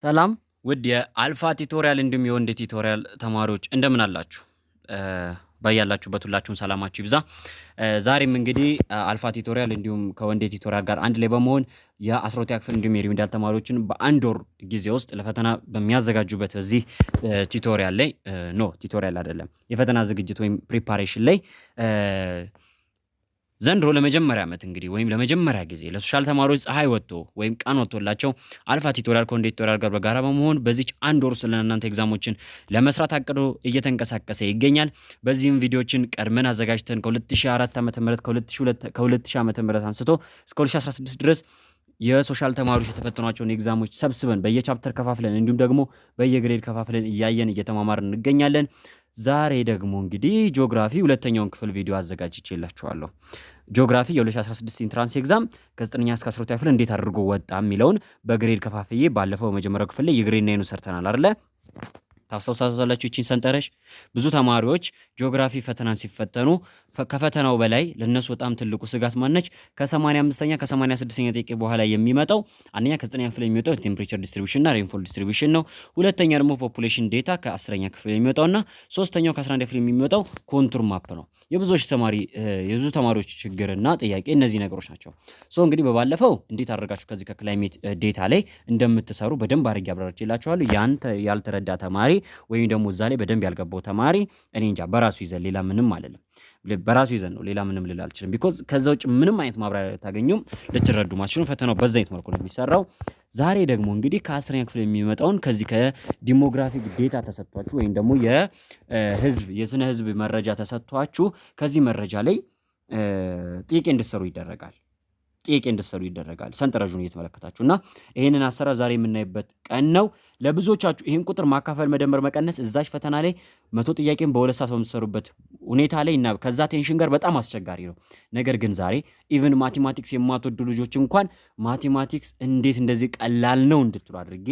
ሰላም ውድ የአልፋ ቲቶሪያል እንዲሁም የወንድ ቲቶሪያል ተማሪዎች እንደምን አላችሁ? ባያላችሁበት ሁላችሁም ሰላማችሁ ይብዛ። ዛሬም እንግዲህ አልፋ ቲቶሪያል እንዲሁም ከወንድ ቲቶሪያል ጋር አንድ ላይ በመሆን የ12ኛ ክፍል እንዲሁም የሪሚዲያል ተማሪዎችን በአንድ ወር ጊዜ ውስጥ ለፈተና በሚያዘጋጁበት በዚህ ቲቶሪያል ላይ ቲቶሪያል አይደለም የፈተና ዝግጅት ወይም ፕሪፓሬሽን ላይ ዘንድሮ ለመጀመሪያ ዓመት እንግዲህ ወይም ለመጀመሪያ ጊዜ ለሶሻል ተማሪዎች ፀሐይ ወጥቶ ወይም ቀን ወጥቶላቸው አልፋ ቲቶሪያል ከወንድ ቲቶሪያል ጋር በጋራ በመሆን በዚች አንድ ወር ስለናንተ ኤግዛሞችን ለመስራት አቅዶ እየተንቀሳቀሰ ይገኛል። በዚህም ቪዲዮችን ቀድመን አዘጋጅተን ከ2004 ዓ.ም ከ2000 ዓ.ም አንስቶ እስከ 2016 ድረስ የሶሻል ተማሪዎች የተፈተኗቸውን ኤግዛሞች ሰብስበን በየቻፕተር ከፋፍለን እንዲሁም ደግሞ በየግሬድ ከፋፍለን እያየን እየተማማርን እንገኛለን። ዛሬ ደግሞ እንግዲህ ጂኦግራፊ ሁለተኛውን ክፍል ቪዲዮ አዘጋጅቼላችኋለሁ። ጂኦግራፊ የ2016 ኢንትራንስ ኤግዛም ከ9ኛ እስከ 12ኛ ክፍል እንዴት አድርጎ ወጣ የሚለውን በግሬድ ከፋፍዬ ባለፈው መጀመሪያው ክፍል ላይ የግሬድ ናይኑ ሰርተናል አይደለ? ታስታውሳላችሁ ይቺን ሰንጠረዥ። ብዙ ተማሪዎች ጂኦግራፊ ፈተናን ሲፈተኑ ከፈተናው በላይ ለነሱ በጣም ትልቁ ስጋት ማነች? ከ85ኛ ከ86ኛ ጥያቄ በኋላ የሚመጣው አንደኛ ከ9ኛ ክፍል የሚመጣው ቴምፕሬቸር ዲስትሪቢዩሽን እና ሬንፎል ዲስትሪቢዩሽን ነው። ሁለተኛ ደግሞ ፖፑሌሽን ዴታ ከ10ኛ ክፍል የሚመጣውና ሶስተኛው ከ11ኛ ክፍል የሚመጣው ኮንቱር ማፕ ነው። የብዙ ተማሪዎች ችግርና ጥያቄ እነዚህ ነገሮች ናቸው። እንግዲህ በባለፈው እንዴት አድርጋችሁ ከዚህ ከክላይሜት ዴታ ላይ እንደምትሰሩ በደንብ አድርጌ አብራርቼላችኋለሁ። ያንተ ያልተረዳ ተማሪ ወይም ደግሞ እዛ ላይ በደንብ ያልገባው ተማሪ እኔ እንጃ በራሱ ይዘን ሌላ ምንም አይደለም። በራሱ ይዘን ነው ሌላ ምንም ልል አልችልም። ቢኮዝ ከዛ ውጭ ምንም አይነት ማብራሪያ ታገኙም ልትረዱ ማትችሉም። ፈተናው በዛ አይነት መልኩ ነው የሚሰራው። ዛሬ ደግሞ እንግዲህ ከ10ኛ ክፍል የሚመጣውን ከዚህ ከዲሞግራፊክ ዴታ ተሰጥቷችሁ ወይም ደግሞ የስነ ህዝብ መረጃ ተሰጥቷችሁ ከዚህ መረጃ ላይ ጥያቄ እንድትሰሩ ይደረጋል። ሰንጠረዡን እየተመለከታችሁ እና ይሄንን አሰራር ዛሬ የምናይበት ቀን ነው። ለብዙዎቻችሁ ይህን ቁጥር ማካፈል፣ መደመር፣ መቀነስ እዛች ፈተና ላይ 100 ጥያቄን በ2 ሰዓት በምትሰሩበት ሁኔታ ላይ እና ከዛ ቴንሽን ጋር በጣም አስቸጋሪ ነው። ነገር ግን ዛሬ ኢቭን ማቴማቲክስ የማትወዱ ልጆች እንኳን ማቴማቲክስ እንዴት እንደዚህ ቀላል ነው እንድትሉ አድርጌ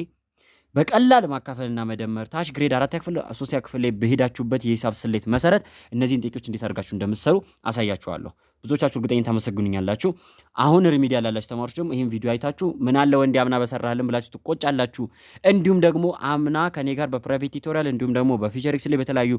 በቀላል ማካፈልና መደመር ታች ግሬድ 4ኛ ክፍል 3ኛ ክፍል ላይ በሄዳችሁበት የሂሳብ ስሌት መሰረት እነዚህን ጥያቄዎች እንዴት አድርጋችሁ እንደምትሰሩ አሳያችኋለሁ። ብዙዎቻችሁ እርግጠኛ ታመሰግኑኛላችሁ። አሁን ሪሚዲያል ያላችሁ ተማሪዎች ደግሞ ይህን ቪዲዮ አይታችሁ ምን አለ ወንድ አምና በሰራህልን ብላችሁ ትቆጫላችሁ። እንዲሁም ደግሞ አምና ከኔ ጋር በፕራይቬት ቲቶሪያል እንዲሁም ደግሞ በፊቸሪክስ ላይ በተለያዩ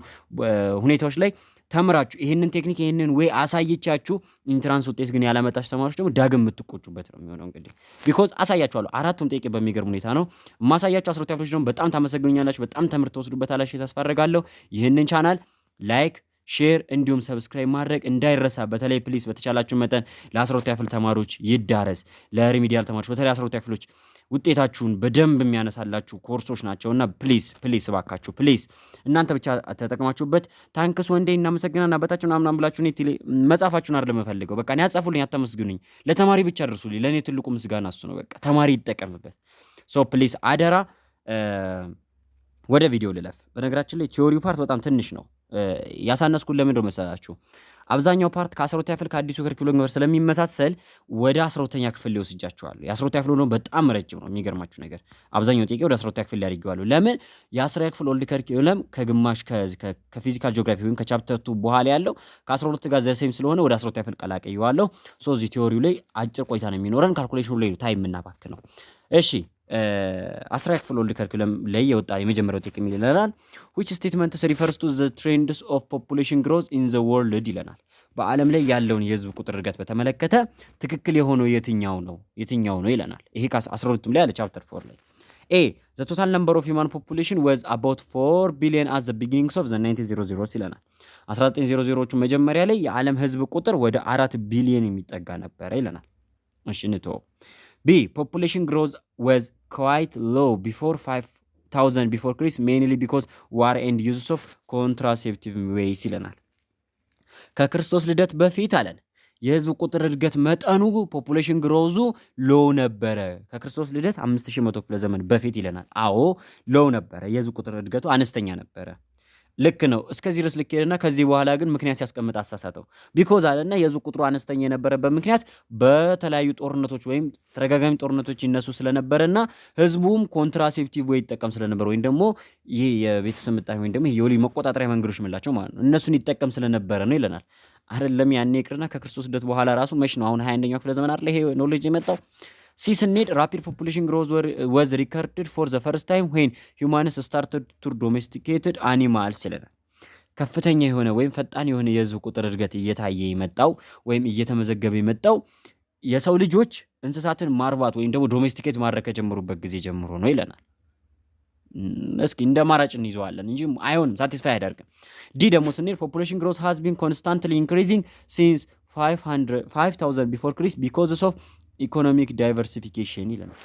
ሁኔታዎች ላይ ተምራችሁ ይህንን ቴክኒክ ይህንን ወይ አሳይቻችሁ ኢንትራንስ ውጤት ግን ያላመጣችሁ ተማሪዎች ደግሞ ዳግም የምትቆጩበት ነው የሚሆነው። እንግዲህ ቢኮዝ አሳያችኋለሁ። አራቱም ጥያቄ በሚገርም ሁኔታ ነው ማሳያችሁ። 12ኛ ክፍሎች ደግሞ በጣም ታመሰግኑኛላችሁ። በጣም ትምህርት ተወስዱበታላችሁ ተስፋ አደርጋለሁ። ይህንን ቻናል ላይክ ሼር እንዲሁም ሰብስክራይብ ማድረግ እንዳይረሳ። በተለይ ፕሊስ በተቻላችሁ መጠን ለ12ኛ ክፍል ተማሪዎች ይዳረስ። ለሪሚዲያል ተማሪዎች በተለይ 12ኛ ክፍሎች ውጤታችሁን በደንብ የሚያነሳላችሁ ኮርሶች ናቸውና ፕሊስ እባካችሁ ፕሊስ እናንተ ብቻ ተጠቅማችሁበት። ታንክስ ወንዴ እናመሰግናለን አባታችሁን አምናም ብላችሁ መጻፋችሁን አይደለም የምፈልገው። በቃ እኔ አጻፉልኝ፣ አታመስግኑኝ። ለተማሪ ብቻ አድርሱልኝ። ለእኔ ትልቁ ምስጋና እሱ ነው። በቃ ተማሪ ይጠቀምበት። ፕሊስ አደራ። ወደ ቪዲዮ ልለፍ። በነገራችን ላይ ቲዮሪው ፓርት በጣም ትንሽ ነው። ያሳነስኩት ለምን እንደሆነ መሰላችሁ? አብዛኛው ፓርት ከ12ኛ ክፍል ከአዲሱ ከሪኩለም ጋር ስለሚመሳሰል ወደ 12ኛ ክፍል ሊወስጃቸዋለሁ። የ12ኛ ክፍል ነው በጣም ረጅም ነው። የሚገርማችሁ ነገር አብዛኛው ጥያቄ ወደ 12ኛ ክፍል ሊያደርገዋለሁ። ለምን የ10ኛ ክፍል ኦልድ ከሪኩለም ከግማሽ ከፊዚካል ጂኦግራፊ ወይም ከቻፕተር 2 በኋላ ያለው ከ12 ጋር ዘሴም ስለሆነ ወደ 12ኛ ክፍል ቀላቀየዋለሁ። እዚህ ቲዮሪው ላይ አጭር ቆይታ ነው የሚኖረን። ካልኩሌሽኑ ላይ ነው ታይም የምናባክ ነው። እሺ 10ኛ ክፍል ኦልድ ከሪኩለም ላይ የወጣ የመጀመሪያው ጥያቄ ይለናል which statement refers to the trends of population growth in the world ይለናል። በዓለም ላይ ያለውን የህዝብ ቁጥር እድገት በተመለከተ ትክክል የሆነው የትኛው ነው ይለናል። ይሄ ከ12ቱም ላይ አለ ቻፕተር 4 ላይ A the total number of human population was about 4 billion at the beginnings of the 1900s ይለናል። 1900ዎቹ መጀመሪያ ላይ የዓለም ህዝብ ቁጥር ወደ 4 ቢሊዮን የሚጠጋ ነበረ ይለናል። እሺ እንተው። B population growth was quite low before 5000 before Christ mainly because war and use of contraceptive ways ይለናል። ከክርስቶስ ልደት በፊት አለን የህዝብ ቁጥር እድገት መጠኑ ፖፑሌሽን ግሮዙ ሎው ነበረ። ከክርስቶስ ልደት 5100 ክፍለ ዘመን በፊት ይለናል። አዎ ሎው ነበረ፣ የህዝብ ቁጥር እድገቱ አነስተኛ ነበረ። ልክ ነው። እስከዚህ ድረስ ልክ ሄደና ከዚህ በኋላ ግን ምክንያት ሲያስቀምጥ አሳሳተው። ቢኮዝ አለና የህዝብ ቁጥሩ አነስተኛ የነበረበት ምክንያት በተለያዩ ጦርነቶች ወይም ተደጋጋሚ ጦርነቶች ይነሱ ስለነበረና ህዝቡም ኮንትራሴፕቲቭ ወይ ይጠቀም ስለነበር ወይም ደግሞ ይሄ የቤተሰብ ምጣኔ ወይም ደግሞ የወሊድ መቆጣጠሪያ መንገዶች ምላቸው ማለት ነው እነሱን ይጠቀም ስለነበረ ነው ይለናል። አይደለም ያኔ ይቅርና ከክርስቶስ ልደት በኋላ ራሱ መች ነው አሁን 21ኛው ክፍለ ዘመን አይደል ይሄ ኖሌጅ የመጣው ሲ ስንሄድ ራፒድ ፖፑሌሽን ግሮዝ ወዝ ሪከርድድ ፎር ዘ ፈርስት ታይም ዌን ሂውማንስ ስታርትድ ቱ ዶሜስቲኬትድ አኒማልስ ይለናል። ከፍተኛ የሆነ ወይም ፈጣን የሆነ የህዝብ ቁጥር እድገት እየታየ የመጣው ወይም እየተመዘገበ የመጣው የሰው ልጆች እንስሳትን ማርባት ወይም ደግሞ ዶሜስቲኬት ማድረግ ከጀመሩበት ጊዜ ጀምሮ ነው ይለናል። እስኪ እንደ አማራጭ እንይዘዋለን እንጂ አይሆንም፣ ሳቲስፋይ አያደርግም። ዲ ደግሞ ስንሄድ ፖፑሌሽን ግሮዝ ሃዝ ቢን ኮንስታንትሊ ኢንክሪዚንግ ሲንስ 5000 ቢፎር ክሪስት ቢኮዝ ኦፍ ኢኮኖሚክ ዳይቨርሲፊኬሽን ይለናል።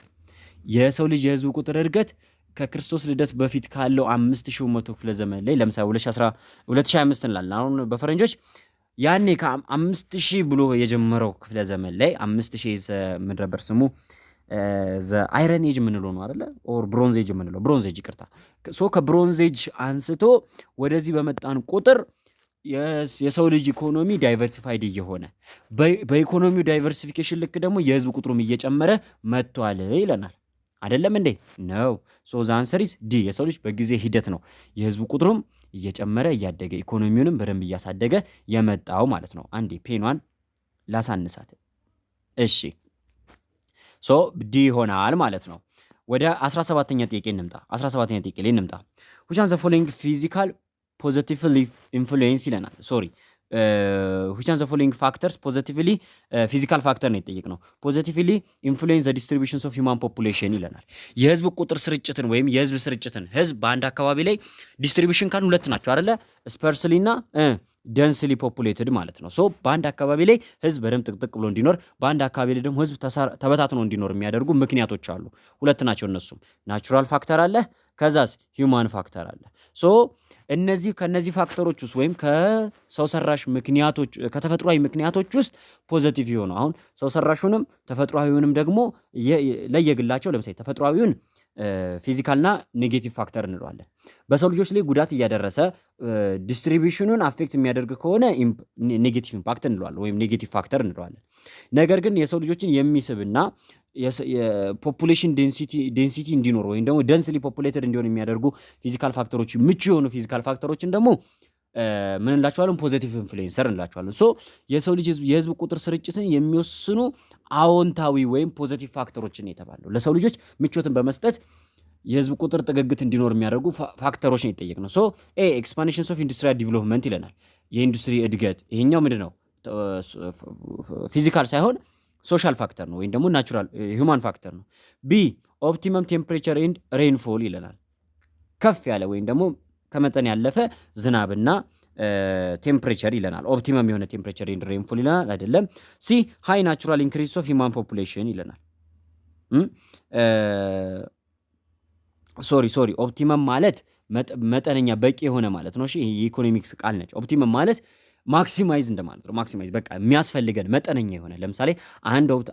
የሰው ልጅ የህዝብ ቁጥር እድገት ከክርስቶስ ልደት በፊት ካለው 5100 ክፍለ ዘመን ላይ ለምሳሌ 2025 እንላለን አሁን በፈረንጆች ያኔ ከ5000 ብሎ የጀመረው ክፍለ ዘመን ላይ 5000 ምን ነበር ስሙ አይረን ኤጅ የምንለው ነው አይደለ? ኦር ብሮንዝ ኤጅ የምንለው ብሮንዝ ኤጅ ይቅርታ። ሶ ከብሮንዝ ኤጅ አንስቶ ወደዚህ በመጣን ቁጥር የሰው ልጅ ኢኮኖሚ ዳይቨርሲፋይድ እየሆነ በኢኮኖሚው ዳይቨርሲፊኬሽን ልክ ደግሞ የህዝብ ቁጥሩም እየጨመረ መጥቷል ይለናል። አይደለም እንዴ? ነው። ሶ ዘ አንሰር ኢዝ ዲ። የሰው ልጅ በጊዜ ሂደት ነው የህዝብ ቁጥሩም እየጨመረ እያደገ ኢኮኖሚውንም በደንብ እያሳደገ የመጣው ማለት ነው። አንዴ ፔኗን ላሳንሳት። እሺ ሶ ዲ ይሆናል ማለት ነው። ወደ 17ኛ ጥያቄ እንምጣ። 17ኛ ጥያቄ ላይ እንምጣ። which one the following physical positively influence ይለናል። ሶሪ which one the following factors positively physical factor ነው የጠየቅነው። positively influence the distributions of human population ይለናል። የህዝብ ቁጥር ስርጭትን ወይም የህዝብ ስርጭትን ህዝብ በአንድ አካባቢ ላይ ዲስትሪቢዩሽን ካሉ ሁለት ናቸው አይደለ? ስፐርስሊ እና ደንስሊ ፖፑሌትድ ማለት ነው። ሶ በአንድ አካባቢ ላይ ህዝብ በደንብ ጥቅጥቅ ብሎ እንዲኖር፣ በአንድ አካባቢ ላይ ደግሞ ህዝብ ተበታትኖ እንዲኖር የሚያደርጉ ምክንያቶች አሉ። ሁለት ናቸው እነሱም፣ ናቹራል ፋክተር አለ፣ ከዛስ ሂውማን ፋክተር አለ። ሶ ከነዚህ ፋክተሮች ውስጥ ወይም ከሰው ሰራሽ ምክንያቶች ከተፈጥሯዊ ምክንያቶች ውስጥ ፖዚቲቭ የሆኑ አሁን ሰው ሰራሹንም ተፈጥሯዊውንም ደግሞ ለየግላቸው ለምሳሌ ተፈጥሯዊውን ፊዚካልና ኔጌቲቭ ፋክተር እንለዋለን። በሰው ልጆች ላይ ጉዳት እያደረሰ ዲስትሪቢዩሽኑን አፌክት የሚያደርግ ከሆነ ኔጌቲቭ ኢምፓክት እንለዋለን ወይም ኔጌቲቭ ፋክተር እንለዋለን። ነገር ግን የሰው ልጆችን የሚስብና የፖፑሌሽን ዴንሲቲ እንዲኖር ወይም ደግሞ ደንስሊ ፖፑሌትድ እንዲሆን የሚያደርጉ ፊዚካል ፋክተሮች ምቹ የሆኑ ፊዚካል ፋክተሮችን ደግሞ ምን እንላቸዋለን? ፖዚቲቭ ኢንፍሉዌንሰር እንላቸዋለን። ሶ የሰው ልጅ የህዝብ ቁጥር ስርጭትን የሚወስኑ አዎንታዊ ወይም ፖዚቲቭ ፋክተሮችን የተባለው ለሰው ልጆች ምቾትን በመስጠት የህዝብ ቁጥር ጥግግት እንዲኖር የሚያደርጉ ፋክተሮችን የጠየቅነው። ሶ ኤክስፓንሽንስ ኦፍ ኢንዱስትሪያል ዲቨሎፕመንት ይለናል። የኢንዱስትሪ እድገት ይሄኛው ምንድን ነው? ፊዚካል ሳይሆን ሶሻል ፋክተር ነው ወይም ደግሞ ናቹራል ሂውማን ፋክተር ነው። ቢ ኦፕቲመም ቴምፕሬቸር ኤንድ ሬንፎል ይለናል። ከፍ ያለ ወይም ደግሞ ከመጠን ያለፈ ዝናብና ቴምፕሬቸር ይለናል። ኦፕቲመም የሆነ ቴምፕሬቸር ኤንድ ሬንፎል ይለናል አይደለም። ሲ ሃይ ናቹራል ኢንክሪዝ ኦፍ ሂውማን ፖፑሌሽን ይለናል። ሶሪ ኦፕቲመም ማለት መጠነኛ በቂ የሆነ ማለት ነው። እሺ የኢኮኖሚክስ ቃል ነች። ኦፕቲመም ማለት ማክሲማይዝ እንደማለት ነው። ማክሲማይዝ በቃ የሚያስፈልገን መጠነኛ የሆነ ለምሳሌ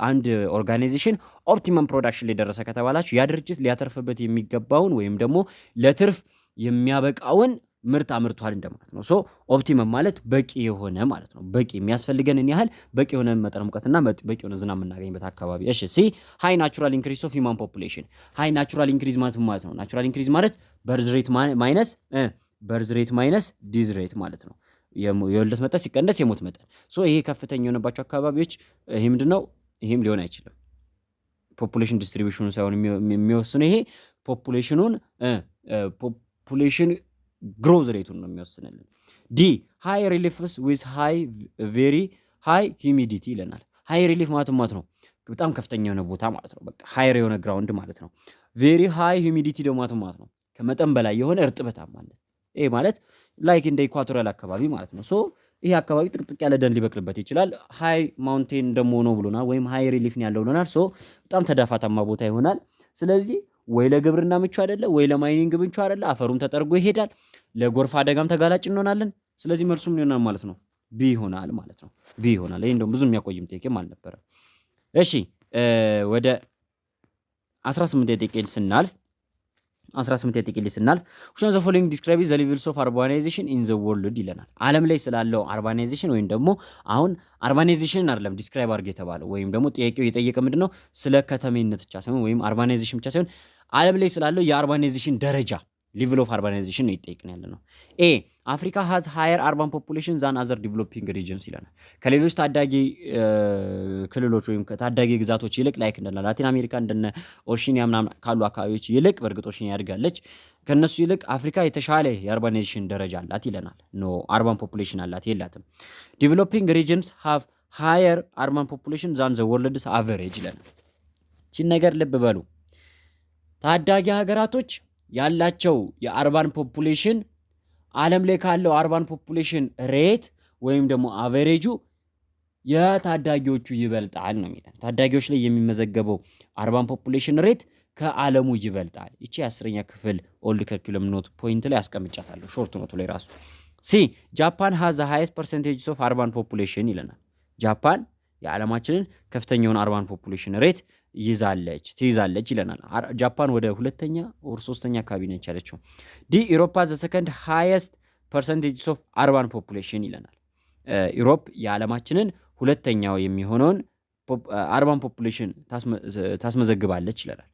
አንድ ኦርጋናይዜሽን ኦፕቲመም ፕሮዳክሽን ላይ ደረሰ ከተባላችሁ ያ ድርጅት ሊያተርፍበት የሚገባውን ወይም ደግሞ ለትርፍ የሚያበቃውን ምርት አምርቷል እንደማለት ነው። ሶ ኦፕቲመም ማለት በቂ የሆነ ማለት ነው። በቂ የሚያስፈልገንን ያህል በቂ የሆነ መጠነ ሙቀትና በቂ የሆነ ዝናብ የምናገኝበት አካባቢ። እሺ ሲ ሃይ ናቹራል ኢንክሪዝ ኦፍ ሂውማን ፖፑሌሽን። ሃይ ናቹራል ኢንክሪዝ ማለት ነው። ናቹራል ኢንክሪዝ ማለት በርዝ ሬት ማይነስ ዲዝ ሬት ማለት ነው። የወልደት መጠን ሲቀነስ የሞት መጠን። ሶ ይሄ ከፍተኛ የሆነባቸው አካባቢዎች ይሄ ምንድነው? ይሄም ሊሆን አይችልም። ፖፑሌሽን ዲስትሪቢዩሽኑ ሳይሆን የሚወስነው ይሄ ፖፑሌሽን ግሮዝ ሬቱን ነው የሚወስንልን። ዲ ሃይ ሪሊፍስ ዊዝ ቬሪ ሃይ ሂሚዲቲ ይለናል። ሃይ ሪሊፍ ማለት ነው በጣም ከፍተኛ የሆነ ቦታ ማለት ነው። በቃ ሃይር የሆነ ግራውንድ ማለት ነው። ቬሪ ሃይ ሂሚዲቲ ደግሞ ማለት ነው ከመጠን በላይ የሆነ እርጥበታማ ማለት ይሄ ማለት ላይክ እንደ ኢኳቶሪያል አካባቢ ማለት ነው። ሶ ይሄ አካባቢ ጥቅጥቅ ያለ ደን ሊበቅልበት ይችላል። ሃይ ማውንቴን ደግሞ ነው ብሎናል፣ ወይም ሃይ ሪሊፍ ነው ያለው ብሎናል። ሶ በጣም ተዳፋታማ ቦታ ይሆናል። ስለዚህ ወይ ለግብርና ምቹ አይደለ፣ ወይ ለማይኒንግ ምቹ አይደለ፣ አፈሩም ተጠርጎ ይሄዳል፣ ለጎርፍ አደጋም ተጋላጭ እንሆናለን። ስለዚህ መልሱም ሊሆናል ማለት ነው ቢ ይሆናል ማለት ነው። ቢ ይሆናል። ይሄ እንደውም ብዙ የሚያቆይም ጥያቄም አልነበረም። እሺ ወደ 18 ጥያቄ ስናልፍ 18 ጥያቄ ስናልፍ which of the following describes the levels of urbanization in the world ይለናል። ዓለም ላይ ስላለው አርባናይዜሽን ወይም ደግሞ አሁን አርባናይዜሽን አይደለም ዲስክራይብ አድርገ የተባለው ወይም ደግሞ ጥያቄው የጠየቀ ምንድነው ስለ ከተሜነት ብቻ ሳይሆን ወይም አርባናይዜሽን ብቻ ሳይሆን ዓለም ላይ ስላለው የአርባናይዜሽን ደረጃ ሌቭል ኦፍ አርባናይዜሽን ነው ይጠይቅን ያለ ነው። ኤ አፍሪካ ሃዝ ሃየር አርባን ፖፑሌሽን ዛን አዘር ዲቨሎፒንግ ሪጅንስ ይለናል። ከሌሎች ታዳጊ ክልሎች ወይም ከታዳጊ ግዛቶች ይልቅ ላይክ እንደነ ላቲን አሜሪካ እንደነ ኦሺኒያ ምናምን ካሉ አካባቢዎች ይልቅ በእርግጥ ኦሺኒያ ያድጋለች። ከነሱ ይልቅ አፍሪካ የተሻለ የአርባናይዜሽን ደረጃ አላት ይለናል። ኖ አርባን ፖፑሌሽን አላት የላትም። ዲቨሎፒንግ ሪጅንስ ሃቭ ሃየር አርባን ፖፑሌሽን ዛን ዘ ወርልድስ አቨሬጅ ይለናል። ይህችን ነገር ልብ በሉ። ታዳጊ ሀገራቶች ያላቸው የአርባን ፖፑሌሽን ዓለም ላይ ካለው አርባን ፖፑሌሽን ሬት ወይም ደግሞ አቨሬጁ የታዳጊዎቹ ይበልጣል ነው የሚለን። ታዳጊዎች ላይ የሚመዘገበው አርባን ፖፑሌሽን ሬት ከዓለሙ ይበልጣል። ይቺ የ10ኛ ክፍል ኦልድ ከሪኩለም ኖት ፖይንት ላይ አስቀምጫታለሁ፣ ሾርት ኖቱ ላይ ራሱ። ሲ ጃፓን ሃዝ ዘ ሃይስት ፐርሰንቴጅ ኦፍ አርባን ፖፑሌሽን ይለናል። ጃፓን የዓለማችንን ከፍተኛውን አርባን ፖፑሌሽን ሬት ትይዛለች ይለናል። ጃፓን ወደ ሁለተኛ ወር ሶስተኛ አካባቢ ነች ያለችው። ዲ ኢሮፓ ዘ ሰከንድ ሃይስት ፐርሰንቴጅ ኦፍ አርባን ፖፑሌሽን ይለናል። ኢሮፕ የዓለማችንን ሁለተኛው የሚሆነውን አርባን ፖፑሌሽን ታስመዘግባለች ይለናል።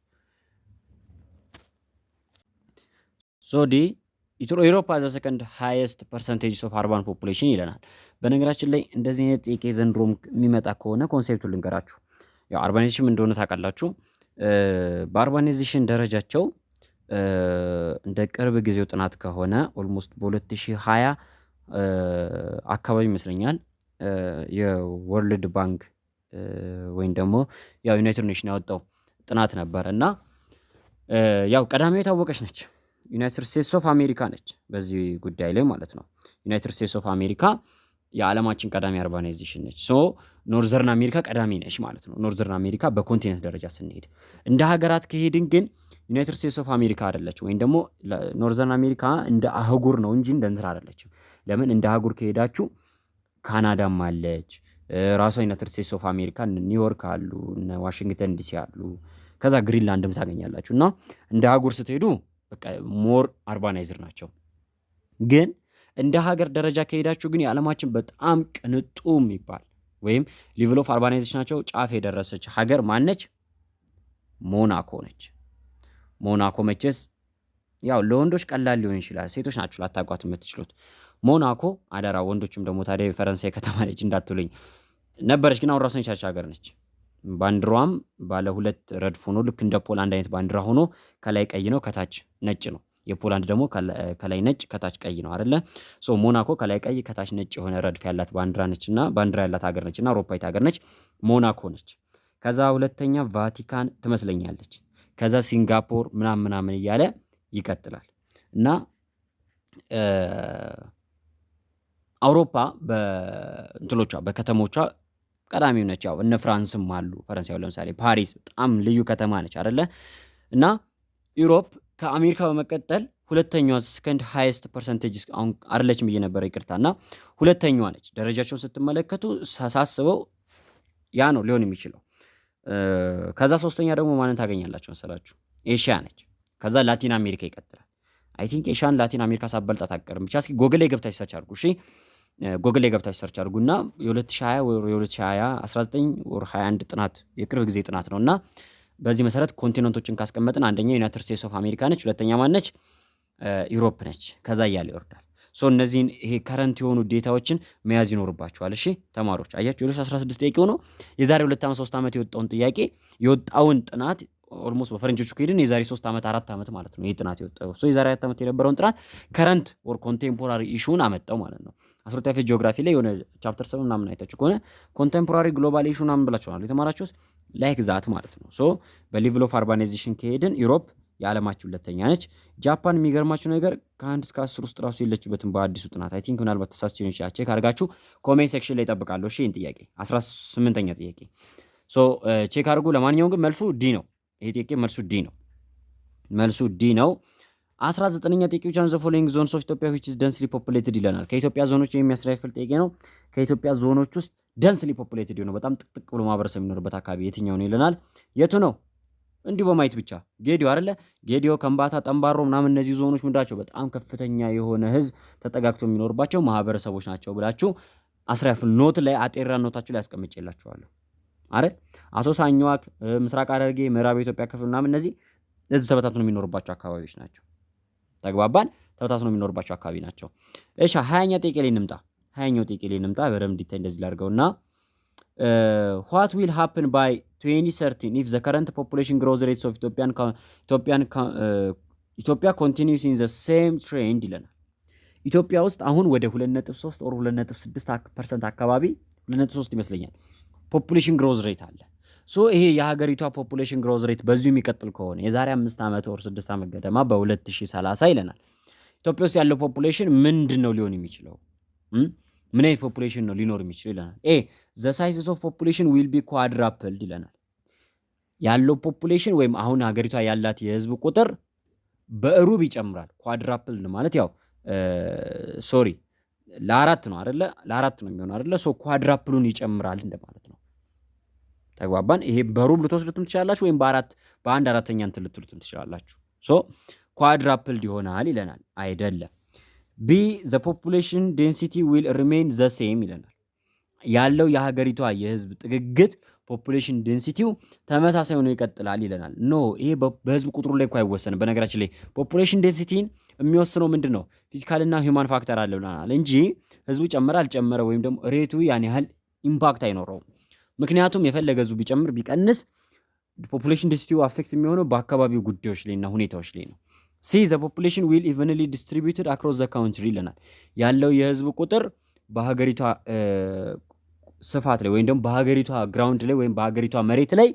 ሶ ዲ ኢሮፓ ዘ ሰከንድ ሃይስት ፐርሰንቴጅ ኦፍ አርባን ፖፑሌሽን ይለናል። በነገራችን ላይ እንደዚህ አይነት ጥያቄ ዘንድሮም የሚመጣ ከሆነ ኮንሴፕቱ ልንገራችሁ። ያው አርባናይዜሽን እንደሆነ ታውቃላችሁ። በአርባናይዜሽን ደረጃቸው እንደ ቅርብ ጊዜው ጥናት ከሆነ ኦልሞስት በ2020 አካባቢ ይመስለኛል የወርልድ ባንክ ወይም ደግሞ ያው ዩናይትድ ኔሽን ያወጣው ጥናት ነበር እና ያው ቀዳሚው የታወቀች ነች ዩናይትድ ስቴትስ ኦፍ አሜሪካ ነች በዚህ ጉዳይ ላይ ማለት ነው። ዩናይትድ ስቴትስ ኦፍ አሜሪካ የዓለማችን ቀዳሚ አርባናይዜሽን ነች። ሶ ኖርዘርን አሜሪካ ቀዳሚ ነች ማለት ነው። ኖርዘርን አሜሪካ በኮንቲኔንት ደረጃ ስንሄድ፣ እንደ ሀገራት ከሄድን ግን ዩናይትድ ስቴትስ ኦፍ አሜሪካ አይደለች፣ ወይም ደግሞ ኖርዘርን አሜሪካ እንደ አህጉር ነው እንጂ እንደ እንትን አይደለችም። ለምን እንደ አህጉር ከሄዳችሁ ካናዳም አለች፣ ራሷ ዩናይትድ ስቴትስ ኦፍ አሜሪካ ኒውዮርክ አሉ፣ ዋሽንግተን ዲሲ አሉ፣ ከዛ ግሪንላንድም ታገኛላችሁ። እና እንደ አህጉር ስትሄዱ በቃ ሞር አርባናይዝር ናቸው። ግን እንደ ሀገር ደረጃ ከሄዳችሁ ግን የዓለማችን በጣም ቅንጡ የሚባል ወይም ሌቭል ኦፍ አርባናይዜሽናቸው ጫፍ የደረሰች ሀገር ማነች? ሞናኮ ነች። ሞናኮ መቼስ ያው ለወንዶች ቀላል ሊሆን ይችላል፣ ሴቶች ናችሁ ላታውቋት የምትችሉት። ሞናኮ አደራ፣ ወንዶችም ደግሞ ታዲያ የፈረንሳይ ከተማ ነች እንዳትሉኝ ነበረች፣ ግን አሁን ራሷን የቻለች ሀገር ነች። ባንዲራዋም ባለ ሁለት ረድፍ ሆኖ ልክ እንደ ፖላንድ አይነት ባንዲራ ሆኖ ከላይ ቀይ ነው ከታች ነጭ ነው። የፖላንድ ደግሞ ከላይ ነጭ ከታች ቀይ ነው አይደለ? ሶ ሞናኮ ከላይ ቀይ ከታች ነጭ የሆነ ረድፍ ያላት ባንዲራ ነችና ባንዲራ ያላት ሀገር ነችና አውሮፓዊት ሀገር ነች። ሞናኮ ነች። ከዛ ሁለተኛ ቫቲካን ትመስለኛለች። ከዛ ሲንጋፖር ምናምን እያለ ይቀጥላል። እና አውሮፓ በእንትሎቿ በከተሞቿ ቀዳሚው ነች። ያው እነ ፍራንስም አሉ። ፈረንሳይ ለምሳሌ ፓሪስ በጣም ልዩ ከተማ ነች አይደለ? እና ዩሮፕ ከአሜሪካ በመቀጠል ሁለተኛዋ ሰከንድ ሃይስት ፐርሰንቴጅ አሁን አይደለችም ብዬ ነበር ይቅርታ። እና ሁለተኛዋ ነች። ደረጃቸውን ስትመለከቱ ሳስበው ያ ነው ሊሆን የሚችለው። ከዛ ሶስተኛ ደግሞ ማንን ታገኛላችሁ መሰላችሁ? ኤሽያ ነች። ከዛ ላቲን አሜሪካ ይቀጥላል። አይ ቲንክ ኤሽያን ላቲን አሜሪካ ሳበልጣ አታቀርም። ብቻ እስኪ ጎግል ላይ ገብታችሁ ሰርች አድርጉ። እሺ ጎግል ላይ ገብታችሁ ሰርች አድርጉና የ2020 ወይ የ2020 19 ወር 21 ጥናት የቅርብ ጊዜ ጥናት ነውና በዚህ መሰረት ኮንቲኔንቶችን ካስቀመጥን አንደኛ ዩናይትድ ስቴትስ ኦፍ አሜሪካ ነች፣ ሁለተኛ ማነች? ዩሮፕ ነች። ከዛ እያለ ይወርዳል። ሶ እነዚህን ይሄ ከረንት የሆኑ ዴታዎችን መያዝ ይኖርባቸዋል። እሺ ተማሪዎች አያችሁ፣ 2016 ጥያቄ ሆኖ የዛሬ 2 ዓመት 3 ዓመት የወጣውን ጥናት ኦልሞስት በፈረንጆቹ ከሄድን የዛሬ 3 ዓመት 4 ዓመት ማለት ነው ይህ ጥናት የወጣው። ሶ የዛሬ 4 ዓመት የነበረውን ጥናት ከረንት ወር ኮንቴምፖራሪ ኢሹን አመጣው ማለት ነው። 12ኛ ክፍል ጂኦግራፊ ላይ የሆነ ቻፕተር 7 ምናምን አይታችሁ ከሆነ ኮንቴምፖራሪ ግሎባል ኢሹ ምናምን ብላችኋል የተማራችሁት ላይክ ዛት ማለት ነው። ሶ በሌቭል ኦፍ አርባናይዜሽን ከሄድን ዩሮፕ የዓለማችን ሁለተኛ ነች። ጃፓን የሚገርማችሁ ነገር ከ1 እስከ 10 ውስጥ ራሱ የለችበትም በአዲሱ ጥናት። አይ ቲንክ ምናልባት ተሳስቼ ነው ይችላል። ቼክ አድርጋችሁ ኮሜንት ሴክሽን ላይ እጠብቃለሁ። እሺ ይህን ጥያቄ 18ኛ ጥያቄ ሶ ቼክ አድርጉ። ለማንኛውም ግን መልሱ ዲ ነው። ይሄ ጥያቄ መልሱ ዲ ነው። 19ኛ ጥያቄ ቻን ዘ ፎሎዊንግ ዞንስ ኦፍ ኢትዮጵያ which is densely populated ይለናል። ከኢትዮጵያ ዞኖች የሚያስተካክል ጥያቄ ነው። ከኢትዮጵያ ዞኖች ውስጥ densely populated ነው በጣም ጥቅጥቅ ብሎ ማህበረሰብ የሚኖርበት አካባቢ የትኛው ነው ይለናል። የቱ ነው? እንዲሁ በማየት ብቻ ጌዲዮ አይደለ? ጌዲዮ፣ ከምባታ፣ ጠምባሮ ምናምን እነዚህ ዞኖች ምንድናቸው? በጣም ከፍተኛ የሆነ ህዝብ ተጠጋግቶ የሚኖርባቸው ማህበረሰቦች ናቸው ብላችሁ 10 ክፍል ኖት ላይ አጤራ ኖታችሁ ላይ አስቀምጬላችኋለሁ አይደል? አሶሳ፣ አኝዋክ፣ ምስራቅ ሐረርጌ፣ ምዕራብ ኢትዮጵያ ክፍል ምናምን እነዚህ ህዝብ ተበታትኖ የሚኖርባቸው አካባቢዎች ናቸው። ተግባባን። ተበታትኖ የሚኖርባቸው አካባቢ ናቸው። እሺ 20ኛ ጥያቄ ላይ እንምጣ። 20ኛው ጥያቄ ላይ እንምጣ። በደምብ እንዲታይ እንደዚህ ላድርገውና what will happen by 2013 if the current population growth rates of ኢትዮጵያ continues in the same trend ይለናል። ኢትዮጵያ ውስጥ አሁን ወደ 2.3 or 2.6% አካባቢ 2.3 ይመስለኛል ፖፑሌሽን ግሮዝ ሬት አለ። ሶ ይሄ የሀገሪቷ ፖፑሌሽን ግሮዝ ሬት በዚሁ የሚቀጥል ከሆነ የዛሬ 5 ዓመት or 6 ዓመት ገደማ በ2030 ይለናል ኢትዮጵያ ውስጥ ያለው ፖፑሌሽን ምንድነው ሊሆን የሚችለው? ምን አይነት ፖፑሌሽን ነው ሊኖር የሚችለው ይለናል። the sizes of population will be quadrupled ይለናል። ያለው ፖፑሌሽን ወይም አሁን ሀገሪቷ ያላት የህዝብ ቁጥር በሩብ ይጨምራል። ኳድራፕልድ ማለት ያው ሶሪ ለአራት ነው አይደለ? ለአራት ነው የሚሆነው አይደለ? ሶ ኳድራፕሉን ይጨምራል እንደማለት ነው። ተግባባን። ይሄ በሩብ ልትወስዱትም ትችላላችሁ ወይም በአንድ አራተኛ እንትን ልትሉትም ትችላላችሁ። ሶ ኳድራፕልድ ይሆናል ይለናል። አይደለም። ቢ the population density will remain the same ይለናል። ያለው የሀገሪቷ የህዝብ ጥግግት ፖፑሌሽን ዴንሲቲው ተመሳሳይ ሆኖ ይቀጥላል ይለናል። ኖ ይሄ በህዝብ ቁጥሩ ላይ እኮ አይወሰንም። በነገራችን ላይ ፖፑሌሽን ዴንሲቲን የሚወስነው ምንድን ነው? ፊዚካልና ሂውማን ፋክተር አለ ብለናል እንጂ ህዝቡ ጨመረ አልጨመረ ወይም ደግሞ ሬቱ ያን ያህል ኢምፓክት አይኖረውም። ምክንያቱም የፈለገ ህዝቡ ቢጨምር ቢቀንስ ፖፑሌሽን ዴንሲቲው አፌክት የሚሆነው በአካባቢው ጉዳዮች ላይና ሁኔታዎች ላይ ነው። ሲ the population will evenly distributed across the country ይለናል። ያለው የህዝብ ቁጥር በሀገሪቷ ስፋት ላይ ወይም ደግሞ በሀገሪቷ ግራውንድ ላይ ወይም በሀገሪቷ መሬት ላይ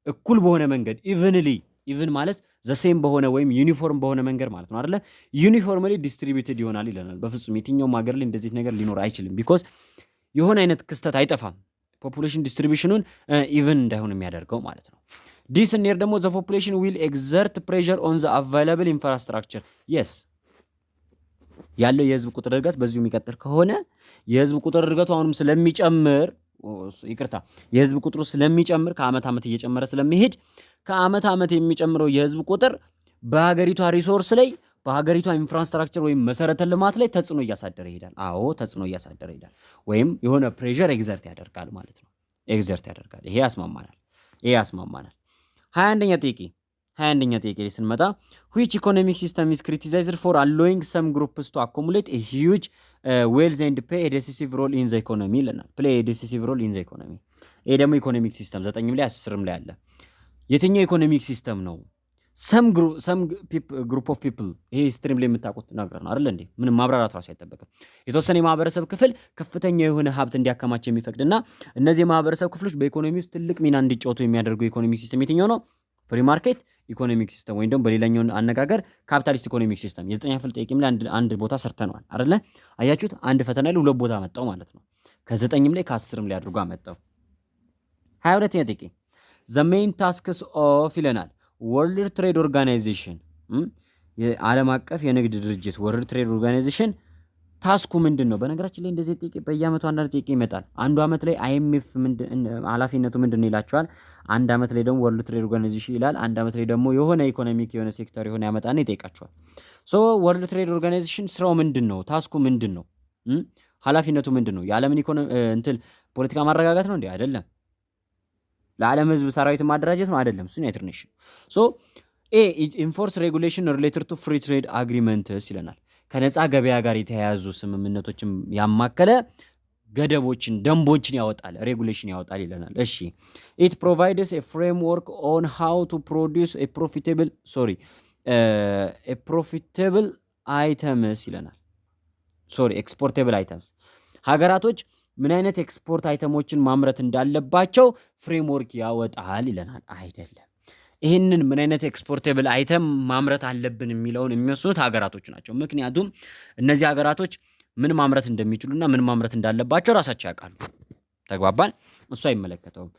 እኩል በሆነ መንገድ ኢቭን ማለት ዘሴም በሆነ ወይም ዩኒፎርም በሆነ መንገድ ማለት ነው አይደለ? ዩኒፎርምሊ ዲስትሪቢዩትድ ይሆናል ይለናል። በፍጹም የትኛውም ሀገር ላይ እንደዚህ ነገር ሊኖር አይችልም። ቢኮዝ የሆነ አይነት ክስተት አይጠፋም ፖፑሌሽን ዲስትሪቢዩሽኑን ኢቭን እንዳይሆን የሚያደርገው ማለት ነው። ዲስ ኔር ደግሞ the population will exert pressure on the available infrastructure yes ያለው የህዝብ ቁጥር እድገት በዚሁ የሚቀጥል ከሆነ የህዝብ ቁጥር እድገቱ አሁንም ስለሚጨምር የህዝብ ቁጥሩ ስለሚጨምር ከአመት ዓመት እየጨመረ ስለሚሄድ ከአመት ዓመት የሚጨምረው የህዝብ ቁጥር በሀገሪቷ ሪሶርስ ላይ በሀገሪቷ ኢንፍራስትራክቸር ወይም መሰረተ ልማት ላይ ተጽዕኖ እያሳደረ ይሄዳል። አዎ ተጽዕኖ እያሳደረ ይሄዳል ወይም የሆነ ፕሬሸር ኤግዘርት ያደርጋል ማለት ነው። ኤግዘርት ያደርጋል። ይሄ ያስማማናል። 21ኛ ጥያቄ ላይ ስንመጣ which economic system is criticized for allowing some groups to accumulate a huge wealth and play a decisive role in the economy ይለናል። play a decisive role in the economy ይሄ ደግሞ ኢኮኖሚክ ሲስተም 9ም ላይ 10ም ላይ አለ። የትኛው ኢኮኖሚክ ሲስተም ነው? some group of people ይሄ ስትሪም ላይ የምታውቁት ነገር ነው አይደል እንዴ? ምንም ማብራራት ራሱ አይጠበቅም። የተወሰነ የማህበረሰብ ክፍል ከፍተኛ የሆነ ሀብት እንዲያከማች የሚፈቅድና እነዚህ የማህበረሰብ ክፍሎች በኢኮኖሚ ውስጥ ትልቅ ሚና እንዲጫወቱ የሚያደርገው ኢኮኖሚክ ሲስተም የትኛው ነው? ፍሪ ማርኬት ኢኮኖሚክ ሲስተም ወይም ደግሞ በሌላኛው አነጋገር ካፒታሊስት ኢኮኖሚክ ሲስተም። የ9ኛ ክፍል ጥያቄም ላይ አንድ ቦታ ሰርተነዋል አይደለ? አያችሁት? አንድ ፈተና ላይ ሁለት ቦታ መጣው ማለት ነው። ከ9ም ላይ ከ10ም ላይ አድርጎ አመጣው። 22ኛ ጥያቄ the main tasks of ይለናል ወርልድ ትሬድ ኦርጋናይዜሽን የዓለም አቀፍ የንግድ ድርጅት ወርልድ ትሬድ ኦርጋናይዜሽን ታስኩ ምንድን ነው? በነገራችን ላይ እንደዚህ ጥያቄ በየአመቱ አንዳንድ ጥያቄ ይመጣል። አንዱ አመት ላይ አይኤምኤፍ ኃላፊነቱ ምንድን ነው ይላቸዋል። አንድ አመት ላይ ደግሞ ወርልድ ትሬድ ኦርጋናይዜሽን ይላል። አንድ አመት ላይ ደግሞ የሆነ ኢኮኖሚክ የሆነ ሴክተር የሆነ ያመጣና ይጠይቃቸዋል። ሶ ወርልድ ትሬድ ኦርጋናይዜሽን ስራው ምንድን ነው? ታስኩ ምንድን ነው? ኃላፊነቱ ምንድን ነው? የዓለምን ፖለቲካ ማረጋጋት ነው እንዴ? አይደለም። ለዓለም ህዝብ ሰራዊት ማደራጀት ነው? አይደለም። እሱ ዩናይትድ ኔሽን። ሶ ኢንፎርስ ሬጉሌሽን ሪሌትድ ቱ ፍሪ ትሬድ አግሪመንትስ ይለናል። ከነፃ ገበያ ጋር የተያያዙ ስምምነቶችን ያማከለ ገደቦችን፣ ደንቦችን ያወጣል፣ ሬጉሌሽን ያወጣል ይለናል። እሺ ኢት ፕሮቫይድስ ኤ ፍሬምወርክ ኦን ሃው ቱ ፕሮዲውስ ኤ ፕሮፊቴብል አይተምስ ይለናል። ኤክስፖርቴብል አይተምስ ሀገራቶች ምን አይነት ኤክስፖርት አይተሞችን ማምረት እንዳለባቸው ፍሬምወርክ ያወጣል ይለናል። አይደለም። ይህንን ምን አይነት ኤክስፖርቴብል አይተም ማምረት አለብን የሚለውን የሚወስኑት ሀገራቶች ናቸው። ምክንያቱም እነዚህ ሀገራቶች ምን ማምረት እንደሚችሉና ምን ማምረት እንዳለባቸው ራሳቸው ያውቃሉ። ተግባባን? እሱ አይመለከተውም።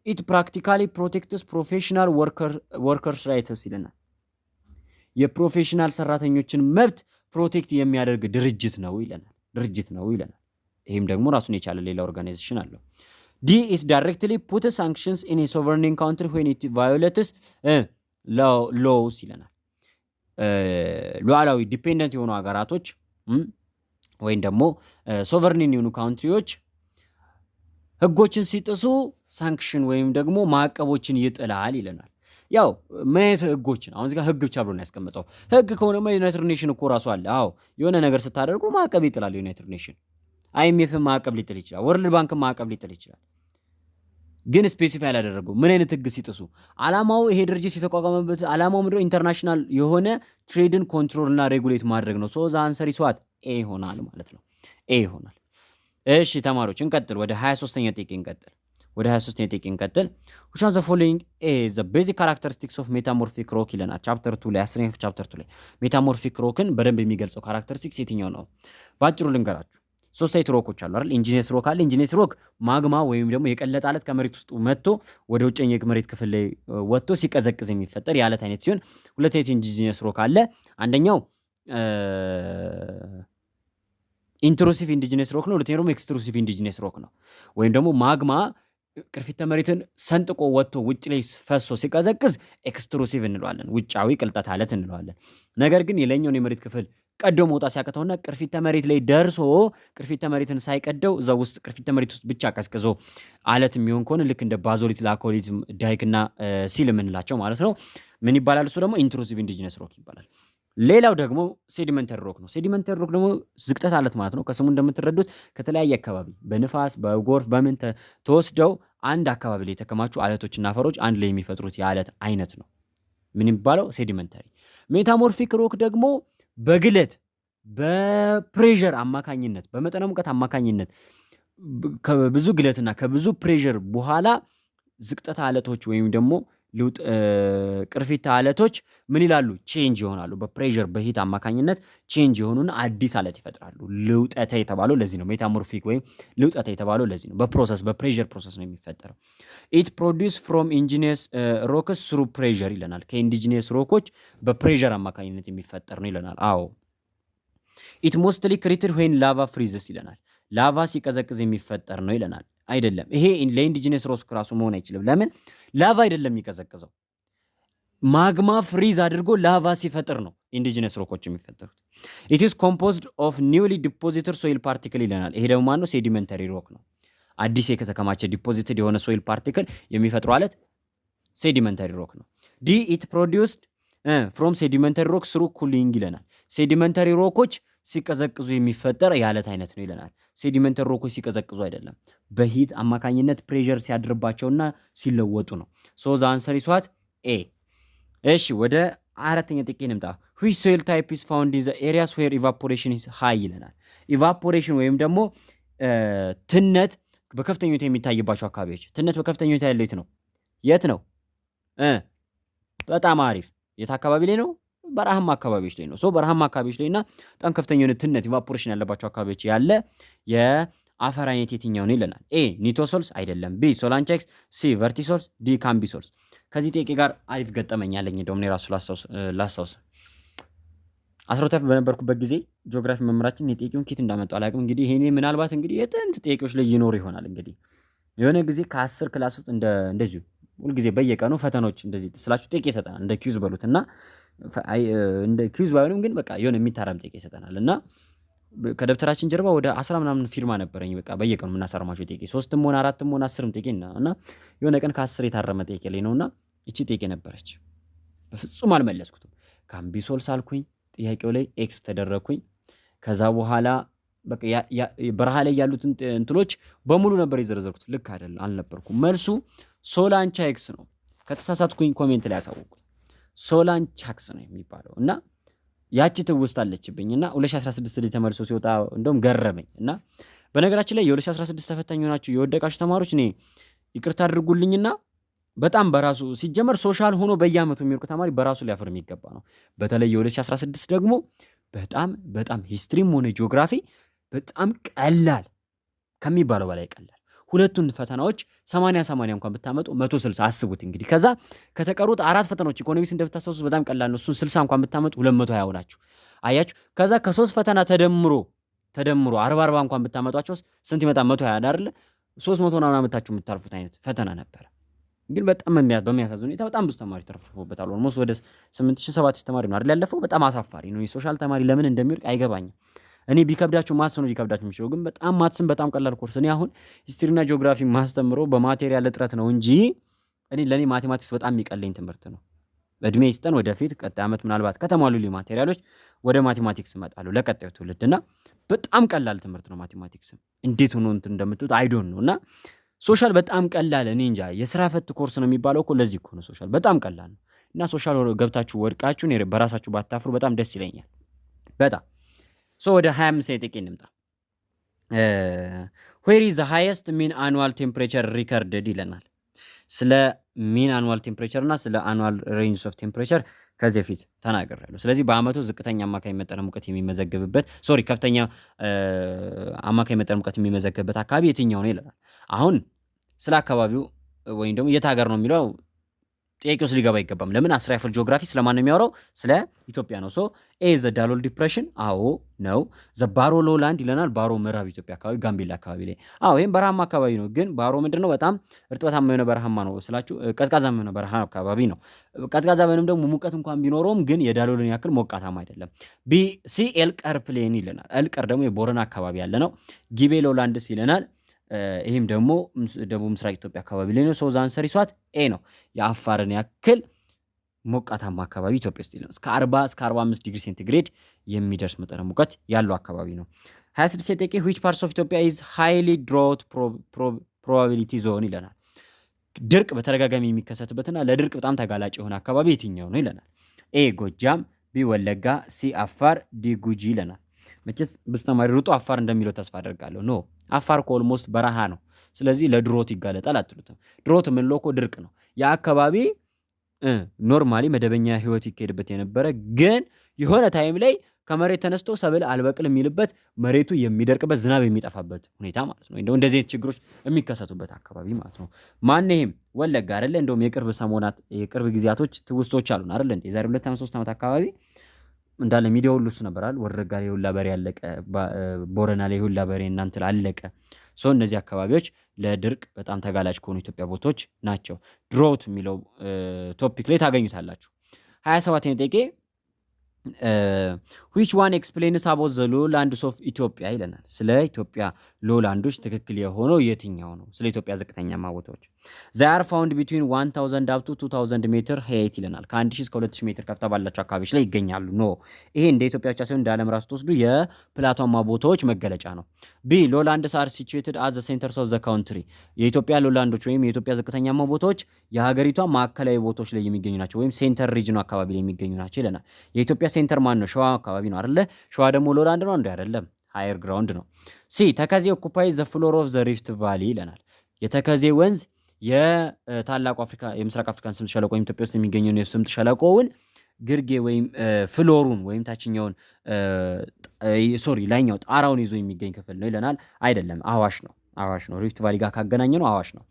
ኢት ፕራክቲካሊ ፕሮቴክትስ ፕሮፌሽናል ወርከርስ ራይትስ ይለናል። የፕሮፌሽናል ሰራተኞችን መብት ፕሮቴክት የሚያደርግ ድርጅት ነው ይለናል። ይህም ደግሞ ራሱን የቻለ ሌላ ኦርጋናይዜሽን አለው። ዲ ኢት ዳይሬክትሊ ፑት ሳንክሽንስ ኢን ሶቨርኒንግ ካውንትሪ ዌን ኢት ቫዮሌትስ ሎውስ ይለናል። ሉዓላዊ ዲፔንደንት የሆኑ ሀገራቶች ወይም ደግሞ ሶቨርኒን የሆኑ ካውንትሪዎች ህጎችን ሲጥሱ ሳንክሽን ወይም ደግሞ ማዕቀቦችን ይጥላል ይለናል። ያው ምን አይነት ህጎችን አሁን እዚህ ጋር ህግ ብቻ ብሎ ነው ያስቀምጠው። ህግ ከሆነማ ዩናይትድ ኔሽን እኮ ራሱ አለ። አዎ የሆነ ነገር ስታደርጉ ማዕቀብ ይጥላል ዩናይትድ ኔሽን። አይኤምኤፍ ማዕቀብ ሊጥል ይችላል። ወርልድ ባንክ ማዕቀብ ሊጥል ይችላል። ግን ስፔሲፋይ ያላደረገው ምን አይነት ህግ ሲጥሱ፣ አላማው ይሄ ድርጅት የተቋቋመበት አላማው ምንድነው? ኢንተርናሽናል የሆነ ትሬድን ኮንትሮል እና ሬጉሌት ማድረግ ነው። ሶ ዘ አንሰር ኢዝ ዋት ኤ ይሆናል ማለት ነው። ኤ ይሆናል። እሺ ተማሪዎች እንቀጥል። ወደ 23ኛ ጥያቄ እንቀጥል። ወደ 23ኛ ጥያቄ እንቀጥል። which of the following is the basic characteristics of metamorphic rock ይለናል። ቻፕተር 2 ላይ 10ኛ ቻፕተር 2 ላይ ሜታሞርፊክ ሮክን በደንብ የሚገልጸው ካራክተሪስቲክስ የትኛው ነው? ባጭሩ ልንገራችሁ። ሶስት አይነት ሮኮች አሉ አይደል? ኢንጂነስ ሮክ አለ። ኢንጂነስ ሮክ ማግማ ወይም ደግሞ የቀለጠ አለት ከመሬት ውስጥ መጥቶ ወደ ውጨኛ የመሬት ክፍል ላይ ወጥቶ ሲቀዘቅዝ የሚፈጠር የአለት አይነት ሲሆን፣ ሁለት አይነት ኢንጂነስ ሮክ አለ። አንደኛው ኢንትሩሲቭ ኢንዲጂነስ ሮክ ነው። ሁለተኛው ደግሞ ኤክስትሩሲቭ ኢንዲጂነስ ሮክ ነው። ወይም ደግሞ ማግማ ቅርፊተ መሬትን ሰንጥቆ ወጥቶ ውጭ ላይ ፈሶ ሲቀዘቅዝ ኤክስትሩሲቭ እንለዋለን፣ ውጫዊ ቅልጠት አለት እንለዋለን። ነገር ግን የላይኛውን የመሬት ክፍል ቀዶ መውጣት ሲያቅተውና ቅርፊተ መሬት ላይ ደርሶ ቅርፊተ መሬትን ሳይቀደው እዛ ውስጥ ቅርፊተ መሬት ውስጥ ብቻ ቀዝቅዞ አለት የሚሆን ከሆነ ልክ እንደ ባዞሊት፣ ላኮሊት፣ ዳይክና ሲል የምንላቸው ማለት ነው ምን ይባላል? እሱ ደግሞ ኢንትሩሲቭ ኢንዲጂነስ ሮክ ይባላል። ሌላው ደግሞ ሴዲመንተሪ ሮክ ነው። ሴዲመንተሪ ሮክ ደግሞ ዝቅጠት አለት ማለት ነው። ከስሙ እንደምትረዱት ከተለያየ አካባቢ በንፋስ በጎርፍ በምን ተወስደው አንድ አካባቢ ላይ የተከማቹ አለቶችና አፈሮች አንድ ላይ የሚፈጥሩት የአለት አይነት ነው ምን የሚባለው? ሴዲመንተሪ። ሜታሞርፊክ ሮክ ደግሞ በግለት በፕሬዠር አማካኝነት በመጠነ ሙቀት አማካኝነት ከብዙ ግለትና ከብዙ ፕሬዠር በኋላ ዝቅጠት አለቶች ወይም ደግሞ ቅርፊት አለቶች ምን ይላሉ? ቼንጅ ይሆናሉ። በፕሬዠር በሂት አማካኝነት ቼንጅ የሆኑና አዲስ አለት ይፈጥራሉ። ልውጠተ የተባለው ለዚህ ነው። ሜታሞርፊክ ወይም ልውጠተ የተባለው ለዚህ ነው። በፕሮሰስ በፕሬዠር ፕሮሰስ ነው የሚፈጠረው። ኢት ፕሮዲውስ ፍሮም ኢንጂነስ ሮክስ ስሩ ፕሬዠር ይለናል። ከኢንዲጂነስ ሮኮች በፕሬዠር አማካኝነት የሚፈጠር ነው ይለናል። አዎ ኢት ሞስትሊ ክሪትድ ዌን ላቫ ፍሪዝስ ይለናል። ላቫ ሲቀዘቅዝ የሚፈጠር ነው ይለናል። አይደለም፣ ይሄ ለኢንዲጂነስ ሮክ ራሱ መሆን አይችልም። ለምን? ላቫ አይደለም የሚቀዘቅዘው፣ ማግማ ፍሪዝ አድርጎ ላቫ ሲፈጥር ነው ኢንዲጂነስ ሮኮች የሚፈጠሩት። ኢት ኢዝ ኮምፖዝድ ኦፍ ኒውሊ ዲፖዚትድ ሶይል ፓርቲክል ይለናል። ይሄ ደግሞ ማነው? ሴዲመንተሪ ሮክ ነው። አዲስ ከተከማቸ ዲፖዚትድ የሆነ ሶይል ፓርቲክል የሚፈጥሩ አለት ሴዲመንተሪ ሮክ ነው። ዲ ኢት ፕሮዲውስድ ፍሮም ሴዲመንተሪ ሮክ ስሩ ኩሊንግ ይለናል። ሴዲመንተሪ ሮኮች ሲቀዘቅዙ የሚፈጠር የአለት አይነት ነው ይለናል። ሴዲመንተሪ ሮኮች ሲቀዘቅዙ አይደለም፣ በሂት አማካኝነት ፕሬዠር ሲያድርባቸውና ሲለወጡ ነው። ሶ ዘ አንሰር ኢዝ ዋት ኤ። እሺ ወደ አራተኛ ጥያቄ እንምጣ። which soil type is found in the areas where evaporation is high ይለናል። ኢቫፖሬሽን ወይም ደግሞ ትነት በከፍተኛ ሁኔታ የሚታይባቸው አካባቢዎች። ትነት በከፍተኛ ሁኔታ ያለው የት ነው? የት ነው? በጣም አሪፍ። የት አካባቢ ላይ ነው? በረሃማ አካባቢዎች ላይ ነው። ሶ በረሃማ አካባቢዎች ላይ እና በጣም ከፍተኛ የሆነ ትነት ኢቫፖሬሽን ያለባቸው አካባቢዎች ያለ የአፈር አይነት የትኛው ነው ይለናል። ኤ ኒቶሶልስ አይደለም፣ ቢ ሶላንቻክስ፣ ሲ ቨርቲሶልስ፣ ዲ ካምቢሶልስ። ከዚህ ጥያቄ ጋር አሪፍ ገጠመኝ አለኝ። እንደውም እኔ ራሱ ላስታውስ 12 በነበርኩበት ጊዜ ጂኦግራፊ መምህራችን የጥያቄውን ኬት እንዳመጣው አላውቅም። እንግዲህ ይሄኔ ምናልባት እንግዲህ የጥንት ጥያቄዎች ላይ ይኖር ይሆናል። እንግዲህ የሆነ ጊዜ ከ10 ክላስ ውስጥ እንደዚሁ ሁልጊዜ በየቀኑ ፈተናዎች እንደዚህ ስላችሁ ጥያቄ ይሰጠናል። እንደ ኪዩዝ በሉት እና እንደ ኪዩዝ ባይሆንም ግን በቃ የሆነ የሚታረም ጥያቄ ይሰጠናል እና ከደብተራችን ጀርባ ወደ 10 ምናምን ፊርማ ነበረኝ። በቃ በየቀኑ የምናሳርማቸው ጥያቄ 3ም ሆነ 4ም ሆነ 10ም ጥያቄ እና የሆነ ቀን ከ10 የታረመ ጥያቄ ላይ ነውና እቺ ጥያቄ ነበረች። በፍጹም አልመለስኩትም። ካምቢሶልስ አልኩኝ፣ ጥያቄው ላይ ኤክስ ተደረኩኝ። ከዛ በኋላ በቃ በረሃ ላይ ያሉትን እንትሎች በሙሉ ነበር የዘረዘርኩት። ልክ አልነበርኩም። መልሱ ሶላንቻክስ ነው። ከተሳሳትኩኝ ኮሜንት ላይ ያሳውቁኝ። ሶላንቻክስ ነው የሚባለው እና ያቺ ትውስት አለችብኝ እና 2016 ላይ ተመልሶ ሲወጣ እንደውም ገረመኝ። እና በነገራችን ላይ የ2016 ተፈታኝ ሆናችሁ የወደቃችሁ ተማሪዎች እኔ ይቅርታ አድርጉልኝና በጣም በራሱ ሲጀመር ሶሻል ሆኖ በየአመቱ የሚወርቅ ተማሪ በራሱ ሊያፈር የሚገባ ነው። በተለይ የ2016 ደግሞ በጣም ሂስትሪም ሆነ ጂኦግራፊ በጣም ቀላል ከሚባለው በላይ ቀላል። ሁለቱን ፈተናዎች 80 እንኳን ብታመጡ 160 አስቡት እንግዲህ። ከዛ ከተቀሩት 4 ፈተናዎች ኢኮኖሚክስ እንደምታስታውሱት በጣም ቀላል ነው። እሱን 60 እንኳን ብታመጡ 220 ሆናችሁ አያችሁ። ከዛ ከ3 ፈተና ተደምሮ 40 እንኳን ብታመጧቸው ስንት ይመጣ? 120 አይደል? 300 ምናምን አመታችሁ የምታልፉት አይነት ፈተና ነበር። ግን በጣም በሚያሳዝን ሁኔታ በጣም ብዙ ተማሪ ተረፍርፎበታል። ኦልሞስት ወደ 8000 ተማሪ ነው አይደል ያለፈው። በጣም አሳፋሪ ነው። የሶሻል ተማሪ ለምን እንደሚወርቅ አይገባኝም። እኔ ቢከብዳችሁ ማትስ ነው ሊከብዳችሁ የሚችለው፣ ግን በጣም ማትስን በጣም ቀላል ኮርስ። እኔ አሁን ሂስትሪና ጂኦግራፊ ማስተምሮ በማቴሪያል እጥረት ነው እንጂ ለኔ ማቴማቲክስ በጣም የሚቀለኝ ትምህርት ነው። እድሜ ይስጠን ወደፊት ቀጣይ ዓመት ምናልባት ከተሟሉልኝ ማቴሪያሎች ወደ ማቴማቲክስ እመጣለሁ ለቀጣዩ ትውልድ እና በጣም ቀላል ትምህርት ነው ማቴማቲክስም። እንዴት ሆኖ እንትን እንደምትሉት አይ ዶንት ኖ እና ሶሻል በጣም ቀላል እኔ እንጃ የስራ ፈት ኮርስ ነው የሚባለው እኮ ለዚህ እኮ ነው ሶሻል በጣም ቀላል ነው። እና ሶሻል ገብታችሁ ወድቃችሁ በራሳችሁ ባታፍሩ በጣም ደስ ይለኛል። በጣም ወደ 25 ጥቂት እንምጣ። ዌር ኢዝ ዘ ሃይስት ሚን አኑዋል ቴምፕሬቸር ሪከርድድ ይለናል። ስለ ሚን አኑዋል ቴምፕሬቸር እና ስለ አኑዋል ሬንጅ ኦፍ ቴምፕሬቸር ከዚህ በፊት ተናግሬያለሁ። ስለዚህ በአመቱ ዝቅተኛ አማካይ መጠነ ሙቀት የሚመዘገብበት ከፍተኛ አማካይ መጠነ ሙቀት የሚመዘገብበት አካባቢ የትኛው ነው ይለናል። አሁን ስለ አካባቢው ወይም ደግሞ የት ሀገር ነው የሚለው ጥያቄ ውስጥ ሊገባ አይገባም። ለምን 10 ያፍል ጂኦግራፊ ስለማን ነው የሚያወራው? ስለ ኢትዮጵያ ነው። ኤ ዘ ዳሎል ዲፕሬሽን አዎ ነው። ዘ ባሮ ሎላንድ ይለናል። ባሮ ምዕራብ ኢትዮጵያ አካባቢ ጋምቤላ አካባቢ ላይ ይሄም በረሃማ አካባቢ ነው። ግን ባሮ ምንድነው በጣም እርጥበታማ የሆነ በረሃማ ነው ስላችሁ ቀዝቃዛማ የሆነ በረሃ አካባቢ ነው። ቀዝቃዛ ወይንም ደግሞ ሙቀት እንኳን ቢኖረውም ግን የዳሎልን ያክል ሞቃታማ አይደለም። ቢ ሲ ኤልቀር ፕሌን ይለናል። ኤልቀር ደግሞ የቦረና አካባቢ ያለ ነው። ጊቤ ሎላንድስ ይለናል። ይህም ደግሞ ደቡብ ምስራቅ ኢትዮጵያ አካባቢ ላይ ነው። ሶ አንሰር ይሷት ኤ ነው። የአፋርን ያክል ሞቃታማ አካባቢ ኢትዮጵያ ውስጥ ይላል። እስከ 40 እስከ 45 ዲግሪ ሴንቲግሬድ የሚደርስ መጠነ ሙቀት ያለው አካባቢ ነው። 26 ጥያቄ which parts of Ethiopia is highly drought probability zone ይለናል። ድርቅ በተደጋጋሚ የሚከሰትበትና ለድርቅ በጣም ተጋላጭ የሆነ አካባቢ የትኛው ነው ይለናል። ኤ ጎጃም፣ ቢ ወለጋ፣ ሲ አፋር፣ ዲ ጉጂ ይለናል። መቼስ ብዙ ተማሪ ሩጡ አፋር እንደሚለው ተስፋ አደርጋለሁ። ኖ አፋር እኮ ኦልሞስት በረሃ ነው። ስለዚህ ለድሮት ይጋለጣል አትሉትም። ድሮት የምንለው እኮ ድርቅ ነው። ያ አካባቢ ኖርማሊ መደበኛ ህይወት ይካሄድበት የነበረ ግን የሆነ ታይም ላይ ከመሬት ተነስቶ ሰብል አልበቅል የሚልበት መሬቱ የሚደርቅበት ዝናብ የሚጠፋበት ሁኔታ ማለት ነው። እንደው እንደዚህ ችግሮች የሚከሰቱበት አካባቢ ማለት ነው። ማን ይሄም ወለጋ አይደለ? እንደውም የቅርብ ጊዜያቶች ትውስቶች አሉን አይደለ? እንዴ ዛሬ 2 ዓመት 3 ዓመት አካባቢ እንዳለ ሚዲያው ሁሉ እሱ ነበራል። ወረጋ ላይ ሁላ በሬ አለቀ፣ ቦረና ላይ ሁላ በሬ እናንተ አለቀ። እነዚህ አካባቢዎች ለድርቅ በጣም ተጋላጭ ከሆኑ ኢትዮጵያ ቦታዎች ናቸው። ድሮት የሚለው ቶፒክ ላይ ታገኙታላችሁ። 27ኛ ጥያቄ which one explains about the lowlands of ኢትዮጵያ ይለናል። ስለ ኢትዮጵያ ሎላንዶች ትክክል የሆነው የትኛው ነው? ስለ ኢትዮጵያ ዝቅተኛማ ቦታዎች they are found between 1000 up to 2000 ሜትር height ይለናል። ከ1000 እስከ 2000 ሜትር ከፍታ ባላቸው አካባቢዎች ላይ ይገኛሉ። ይሄ እንደ ኢትዮጵያ ብቻ ሳይሆን እንደ ዓለም ራስ ተወስዱ የፕላቷማ ቦታዎች መገለጫ ነው። ቢ lowlands are situated at the centers of the country የኢትዮጵያ ሎላንዶች ወይም የኢትዮጵያ ዝቅተኛማ ቦታዎች የሀገሪቷ ማዕከላዊ ቦታዎች ላይ የሚገኙ ናቸው፣ ወይም ሴንተር ሪጅኑ አካባቢ ላይ የሚገኙ ናቸው ይለናል። የኢትዮጵያ ሴንተር ማን ነው? ሸዋ አካባቢ ነው አይደለ? ሸዋ ደግሞ ሎላንድ ነው እንዴ? አይደለም፣ ሃየር ግራውንድ ነው። ሲ ተከዜ ኦኩፓይዝ ዘ ፍሎር ኦፍ ዘ ሪፍት ቫሊ ይለናል። የተከዜ ወንዝ የታላቁ አፍሪካ የምስራቅ አፍሪካን ስምጥ ሸለቆ ወይም ኢትዮጵያ ውስጥ የሚገኘውን የስምጥ ሸለቆውን ግርጌ ወይም ፍሎሩን ወይም ታችኛውን ላይኛው ጣራውን ይዞ የሚገኝ ክፍል ነው ይለናል። አይደለም፣ አዋሽ ነው። ሪፍት ቫሊ ጋር ካገናኘ ነው አዋሽ ነው።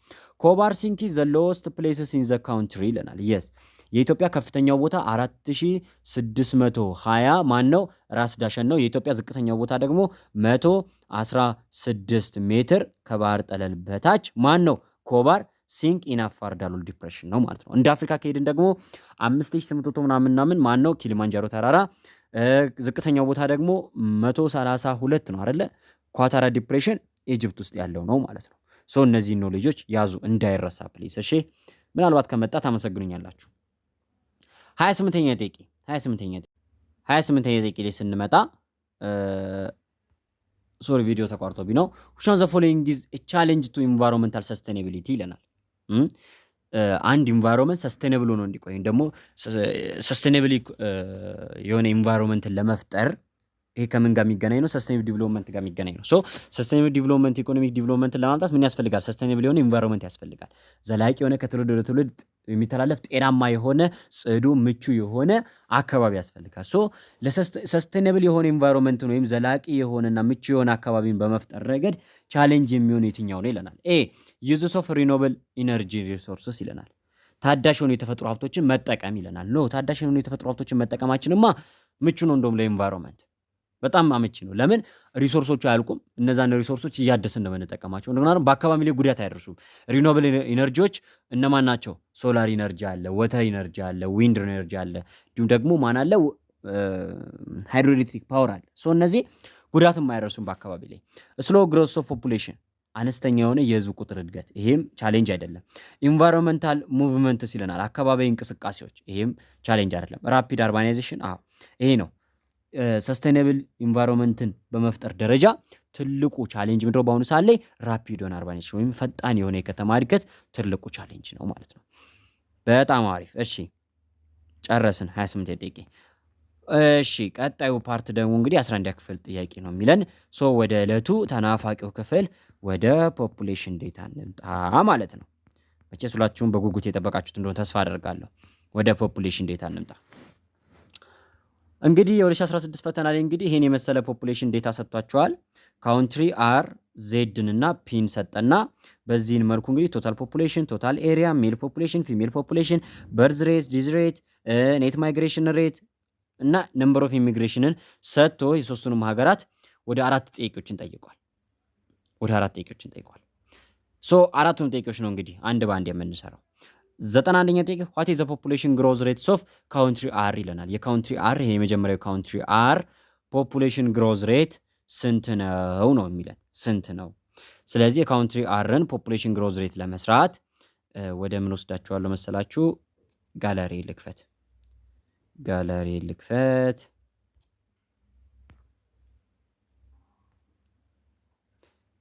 ኮባርሲንኪ ዘ ሎወስት ፕሌስስ ኢን ዘ ካውንትሪ ይለናል። የስ የኢትዮጵያ ከፍተኛው ቦታ 4620 ማን ነው? ራስ ዳሸን ነው። የኢትዮጵያ ዝቅተኛው ቦታ ደግሞ 116 ሜትር ከባህር ጠለል በታች ማን ነው? ኮባር ሲንክ ኢን አፋር ዳሎል ዲፕሬሽን ነው ማለት ነው። እንደ አፍሪካ ከሄድን ደግሞ 5800 ምናምን ማን ነው? ኪሊማንጃሮ ተራራ። ዝቅተኛው ቦታ ደግሞ 132 ነው አይደለ? ኳታራ ዲፕሬሽን ኢጅፕት ውስጥ ያለው ነው ማለት ነው። እነዚህ ነው ልጆች ያዙ እንዳይረሳ ፕሊስ። እሺ ምናልባት ከመጣ ታመሰግኑኛላችሁ። 28ኛ ጥያቄ ላይ ስንመጣ ቪዲዮ ተቋርጦብኝ ነው። which one of the following is a challenge to environmental sustainability ይለናል። አንድ ኢንቫይሮንመንት ሰስቴኔብል ሆኖ እንዲቆይ ደግሞ ሰስቴኔብል የሆነ ኢንቫይሮንመንትን ለመፍጠር ይሄ ከምን ጋር የሚገናኝ ነው? ሰስቴኔብል ዲቨሎፕመንት ጋር የሚገናኝ ነው። ሰስቴኔብል ዲቨሎፕመንት ኢኮኖሚክ ዲቨሎፕመንትን ለማምጣት ምን ያስፈልጋል? ሰስቴኔብል የሆነ ኢንቫይሮንመንት ያስፈልጋል። ዘላቂ የሆነ ከትውልድ ወደ ትውልድ የሚተላለፍ ጤናማ የሆነ ጽዱ፣ ምቹ የሆነ አካባቢ ያስፈልጋል። ለሰስቴኔብል የሆነ ኢንቫይሮንመንትን ወይም ዘላቂ የሆነና ምቹ የሆነ አካባቢን በመፍጠር ረገድ ቻሌንጅ የሚሆን የትኛው ነው ይለናል። ኤ ዩዝስ ኦፍ ሪኖብል ኢነርጂ ሪሶርስስ ይለናል። ታዳሽ የሆኑ የተፈጥሮ ሀብቶችን መጠቀም ይለናል። ታዳሽ የሆኑ የተፈጥሮ ሀብቶችን መጠቀማችንማ ምቹ ነው እንደውም ለኢንቫይሮንመንት በጣም አመቺ ነው። ለምን? ሪሶርሶቹ አያልቁም። እነዛን ሪሶርሶች እያደስን ነው የምንጠቀማቸው። እንደገና በአካባቢ ላይ ጉዳት አያደርሱም። ሪኖብል ኢነርጂዎች እነማን ናቸው? ሶላር ኢነርጂ አለ፣ ወተር ኢነርጂ አለ፣ ዊንድ ኢነርጂ አለ፣ እንዲሁም ደግሞ ማን አለ? ሃይድሮኤሌክትሪክ ፓወር አለ። እነዚህ ጉዳትም አያደርሱም በአካባቢ ላይ። ስሎ ግሮስ ኦፍ ፖፑሌሽን አነስተኛ የሆነ የህዝብ ቁጥር እድገት፣ ይሄም ቻሌንጅ አይደለም። ኢንቫይሮንመንታል ሙቭመንትስ ይለናል፣ አካባቢያዊ እንቅስቃሴዎች፣ ይሄም ቻሌንጅ አይደለም። ራፒድ አርባናይዜሽን ይሄ ነው። ሰስቴናብል ኢንቫይሮንመንትን በመፍጠር ደረጃ ትልቁ ቻሌንጅ ምንድነው? በአሁኑ ሰዓት ላይ ራፒድ የሆነ አርባናይዜሽን ወይም ፈጣን የሆነ የከተማ እድገት ትልቁ ቻሌንጅ ነው ማለት ነው። በጣም አሪፍ። እሺ ጨረስን 28 ደቂቃ። እሺ ቀጣዩ ፓርት ደግሞ እንግዲህ 11ኛ ክፍል ጥያቄ ነው የሚለን። ሶ ወደ ዕለቱ ተናፋቂው ክፍል ወደ ፖፑሌሽን ዴታ እንምጣ ማለት ነው። መቼስ ሁላችሁም በጉጉት የጠበቃችሁት እንደሆነ ተስፋ አደርጋለሁ። ወደ ፖፑሌሽን ዴታ እንምጣ። እንግዲህ የ2016 ፈተና ላይ እንግዲህ ይሄን የመሰለ ፖፑሌሽን ዴታ ሰጥቷቸዋል። ካውንትሪ አር ዜድን እና ፒን ሰጠና በዚህን መልኩ እንግዲህ ቶታል ፖፑሌሽን፣ ቶታል ኤሪያ፣ ሜል ፖፑሌሽን፣ ፊሜል ፖፑሌሽን፣ በርዝ ሬት፣ ዲዝ ሬት፣ ኔት ማይግሬሽን ሬት እና ነምበር ኦፍ ኢሚግሬሽንን ሰጥቶ የሶስቱንም ሀገራት ወደ 4 ጥያቄዎችን ጠይቋል። ሶ አራቱንም ጥያቄዎች ነው እንግዲህ አንድ በአንድ የምንሰራው። 91ኛ ጥያቄ ዋት ኢዝ ዘ ፖፑሌሽን ግሮዝ ሬትስ ኦፍ ካውንትሪ አር ይለናል። የካውንትሪ አር ይሄ የመጀመሪያው ካውንትሪ አር ፖፑሌሽን ግሮዝ ሬት ስንት ነው ነው የሚለን ስንት ነው። ስለዚህ የካውንትሪ አርን ፖፑሌሽን ግሮዝ ሬት ለመስራት ወደ ምን ወስዳችኋለሁ መሰላችሁ? ጋለሪ ልክፈት።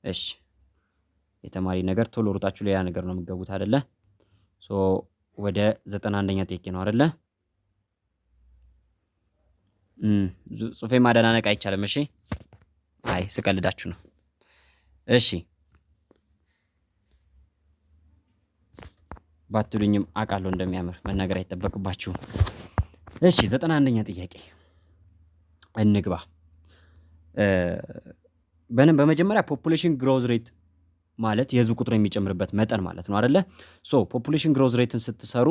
እሺ የተማሪ ነገር ቶሎ ሩጣችሁ ሌላ ነገር ነው የምትገቡት አይደለ? ሶ ወደ 91ኛ ጥያቄ ነው አይደለ? ጽሁፌ ማደናነቅ አይቻልም። እሺ አይ ስቀልዳችሁ ነው። እሺ ባትሉኝም አውቃለሁ እንደሚያምር መናገር አይጠበቅባችሁም። እሺ 91ኛ ጥያቄ እንግባ። በመጀመሪያ ፖፑሌሽን ግሮዝ ሬት ማለት የህዝብ ቁጥር የሚጨምርበት መጠን ማለት ነው አይደለ? ሶ ፖፑሌሽን ግሮዝ ሬትን ስትሰሩ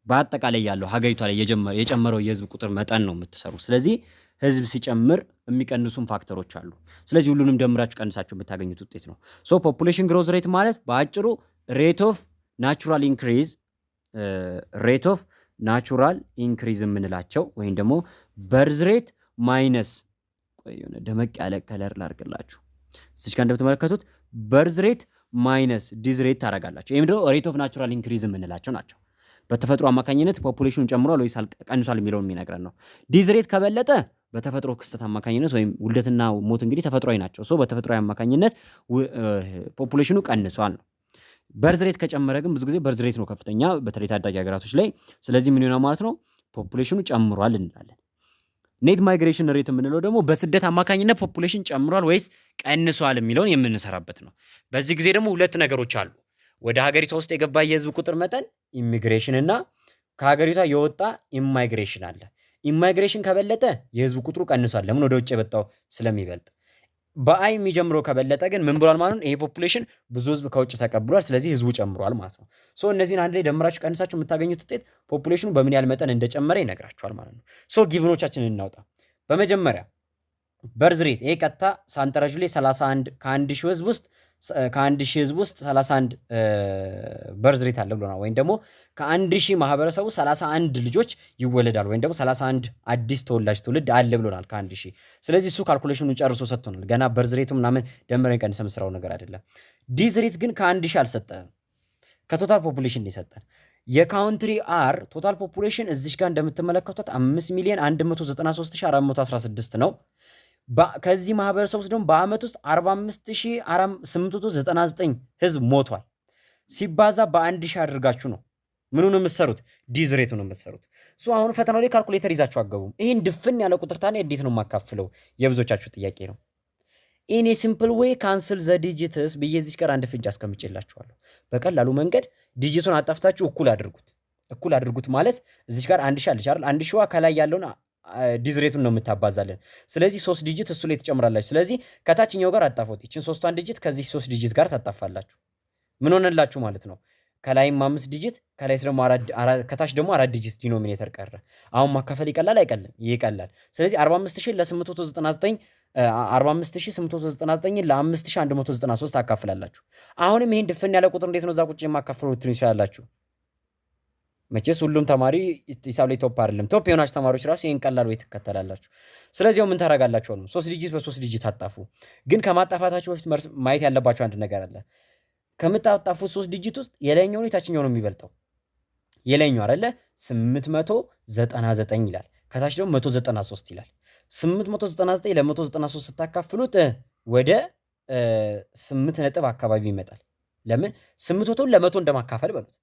በአጠቃላይ ያለው ሀገሪቷ ላይ የጨመረው የህዝብ ቁጥር መጠን ነው የምትሰሩ። ስለዚህ ህዝብ ሲጨምር የሚቀንሱም ፋክተሮች አሉ። ስለዚህ ሁሉንም ደምራችሁ ቀንሳችሁ የምታገኙት ውጤት ነው። ሶ ፖፑሌሽን ግሮዝ ሬት ማለት በአጭሩ ሬት ኦፍ ናቹራል ኢንክሪዝ የምንላቸው ወይም ደግሞ በርዝ ሬት ማይነስ የሆነ ደመቅ ያለ ከለር ላድርግላችሁ። እዚህ ጋር እንደምትመለከቱት በርዝ ሬት ማይነስ ዲዝ ሬት ታደርጋላችሁ። ይህም ደግሞ ሬት ኦፍ ናቹራል ኢንክሪዝ የምንላቸው ናቸው። በተፈጥሮ አማካኝነት ፖፑሌሽኑ ጨምሯል ወይስ ቀንሷል የሚለውን የሚነግረን ነው። ዲዝ ሬት ከበለጠ በተፈጥሮ ክስተት አማካኝነት ወይም ውልደትና ሞት እንግዲህ ተፈጥሯዊ ናቸው። ሶ በተፈጥሯዊ አማካኝነት ፖፑሌሽኑ ቀንሷል ነው። በርዝ ሬት ከጨመረ ግን ብዙ ጊዜ በርዝ ሬት ነው ከፍተኛ በተለይ ታዳጊ ሀገራቶች ላይ። ስለዚህ ምን ይሆናል ማለት ነው? ፖፑሌሽኑ ጨምሯል እንላለን። ኔት ማይግሬሽን ሬት የምንለው ደግሞ በስደት አማካኝነት ፖፑሌሽን ጨምሯል ወይስ ቀንሷል የሚለውን የምንሰራበት ነው። በዚህ ጊዜ ደግሞ ሁለት ነገሮች አሉ። ወደ ሀገሪቷ ውስጥ የገባ የህዝብ ቁጥር መጠን ኢሚግሬሽን እና ከሀገሪቷ የወጣ ኢማይግሬሽን አለ። ኢማይግሬሽን ከበለጠ የህዝብ ቁጥሩ ቀንሷል። ለምን? ወደ ውጭ የወጣው ስለሚበልጥ። በአይ የሚጀምረው ከበለጠ ግን ምን ብሏል ማለት ነው? ይሄ ፖፑሌሽን ብዙ ህዝብ ከውጭ ተቀብሏል፣ ስለዚህ ህዝቡ ጨምሯል ማለት ነው። ሶ እነዚህን አንድ ላይ ደምራችሁ ቀንሳችሁ የምታገኙት ውጤት ፖፑሌሽኑ በምን ያህል መጠን እንደጨመረ ይነግራችኋል ማለት ነው። ሶ ጊቭኖቻችንን እናውጣ። በመጀመሪያ በርዝ ሬት ይሄ ቀጥታ ሳንጠረዡ ላይ 31 ከአንድ ሺህ ህዝብ ውስጥ 31 በርዝ ሬት አለ ብሎናል። ወይም ደግሞ ከ1000 ማህበረሰቡ 31 ልጆች ይወለዳሉ ወይም ደግሞ 31 አዲስ ተወላጅ ትውልድ አለ ብሎናል ከ1000። ስለዚህ እሱ ካልኩሌሽኑን ጨርሶ ሰጥቶናል። ገና በርዝ ሬቱ ምናምን ደምረን ቀንሰ መስራው ነገር አይደለም። ዲዝ ሬት ግን ከ1000 አልሰጠንም፣ ከቶታል ፖፑሌሽን የሰጠን። የካውንትሪ አር ቶታል ፖፑሌሽን እዚሽ ጋር እንደምትመለከቱት 5,193,416 ነው። ከዚህ ማህበረሰብ ውስጥ ደግሞ በአመት ውስጥ 45,899 ህዝብ ሞቷል። ሲባዛ በ1000 አድርጋችሁ ነው ምኑን የምትሰሩት? ዲዝ ሬቱን የምትሰሩት። አሁን ፈተናው ላይ ካልኩሌተር ይዛችሁ አገቡም። ይህን ድፍን ያለ ቁጥር ታዲያ እንዴት ነው የማካፍለው? የብዙዎቻችሁ ጥያቄ ነው። ኢን ሲምፕል ዌይ ካንስል ዘ ዲጂትስ ብዬ እዚህ ጋር አንድ ፍንጭ አስቀምጬላችኋለሁ። በቀላሉ መንገድ ዲጂቱን አጣፍታችሁ እኩል አድርጉት ማለት እዚህ ጋር 1000 አለች አይደል? 1000ዋ ከላይ ያለውን ዲዝ ሬቱን ነው የምታባዛለን። ስለዚህ 3 ዲጂት እሱ ላይ ትጨምራላችሁ። ስለዚህ ከታችኛው ጋር አጣፉት። ይችን 3ቷን ዲጂት ከዚህ 3 ዲጂት ጋር ታጣፋላችሁ። ምን ሆነላችሁ ማለት ነው? ከላይም 5 ዲጂት ከታች ደግሞ 4 ዲጂት ዲኖሚኔተር ቀረ። አሁን ማካፈል ይቀላል አይቀልም? ይቀላል። ስለዚህ 45,899 ለ5193 ታካፍላላችሁ። አሁንም ይሄን ድፍን ያለ ቁጥር እንዴት ነው እዛ ቁጭ የማካፈለው ልትሉ ይችላላችሁ። መቼስ ሁሉም ተማሪ ሂሳብ ላይ ቶፕ አይደለም። ቶፕ የሆናችሁ ተማሪዎች ራሱ ይህን ቀላል ወይ ትከተላላችሁ። ስለዚህ ምን ታደርጋላችሁ ነው 3 ዲጂት በ3 ዲጂት አጣፉ። ግን ከማጣፋታችሁ በፊት ማየት ያለባችሁ አንድ ነገር አለ። ከምታጣፉት 3 ዲጂት ውስጥ የላይኛው የታችኛው ነው የሚበልጠው። የላይኛው አይደለ 899 ይላል፣ ከታች ደግሞ 193 ይላል። 899 ለ193 ስታካፍሉት ወደ 8 ነጥብ አካባቢ ይመጣል። ለምን 800 ለ100 እንደማካፈል በሉት።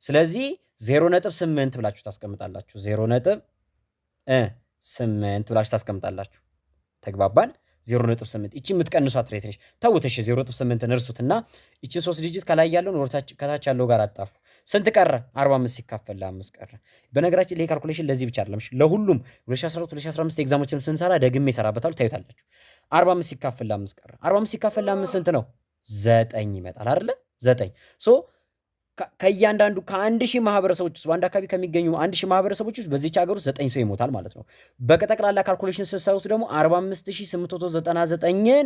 ስለዚህ 0.8 ብላችሁ ታስቀምጣላችሁ። 0.8 ብላችሁ ታስቀምጣላችሁ። ተግባባን? 0.8 ይቺ የምትቀንሷት ሬት ነች። ተውተሽ 0.8 እርሱትና ይቺ 3 ዲጂት ከላይ ያለውን ከታች ያለው ጋር አጣፉ። ስንት ቀረ? 45 ሲካፈል ለ5 ቀረ። በነገራችን ላይ ካልኩሌሽን ለዚህ ብቻ አይደለም፣ ለሁሉም 2012 2015 ኤግዛሞችን ስንሰራ ደግሜ እሰራበታለሁ፣ ታዩታላችሁ። 45 ሲካፈል ለ5 ቀረ። 45 ሲካፈል ለ5 ስንት ነው? 9 ይመጣል አይደለ? 9 ሶ ከእያንዳንዱ ከ1000 ማህበረሰቦች ውስጥ በአንድ አካባቢ ከሚገኙ 1000 ማህበረሰቦች ውስጥ በዚች ሀገር ውስጥ 9 ሰው ይሞታል ማለት ነው። በጠቅላላ ካልኩሌሽን ስትሰሩት ደግሞ 45899ን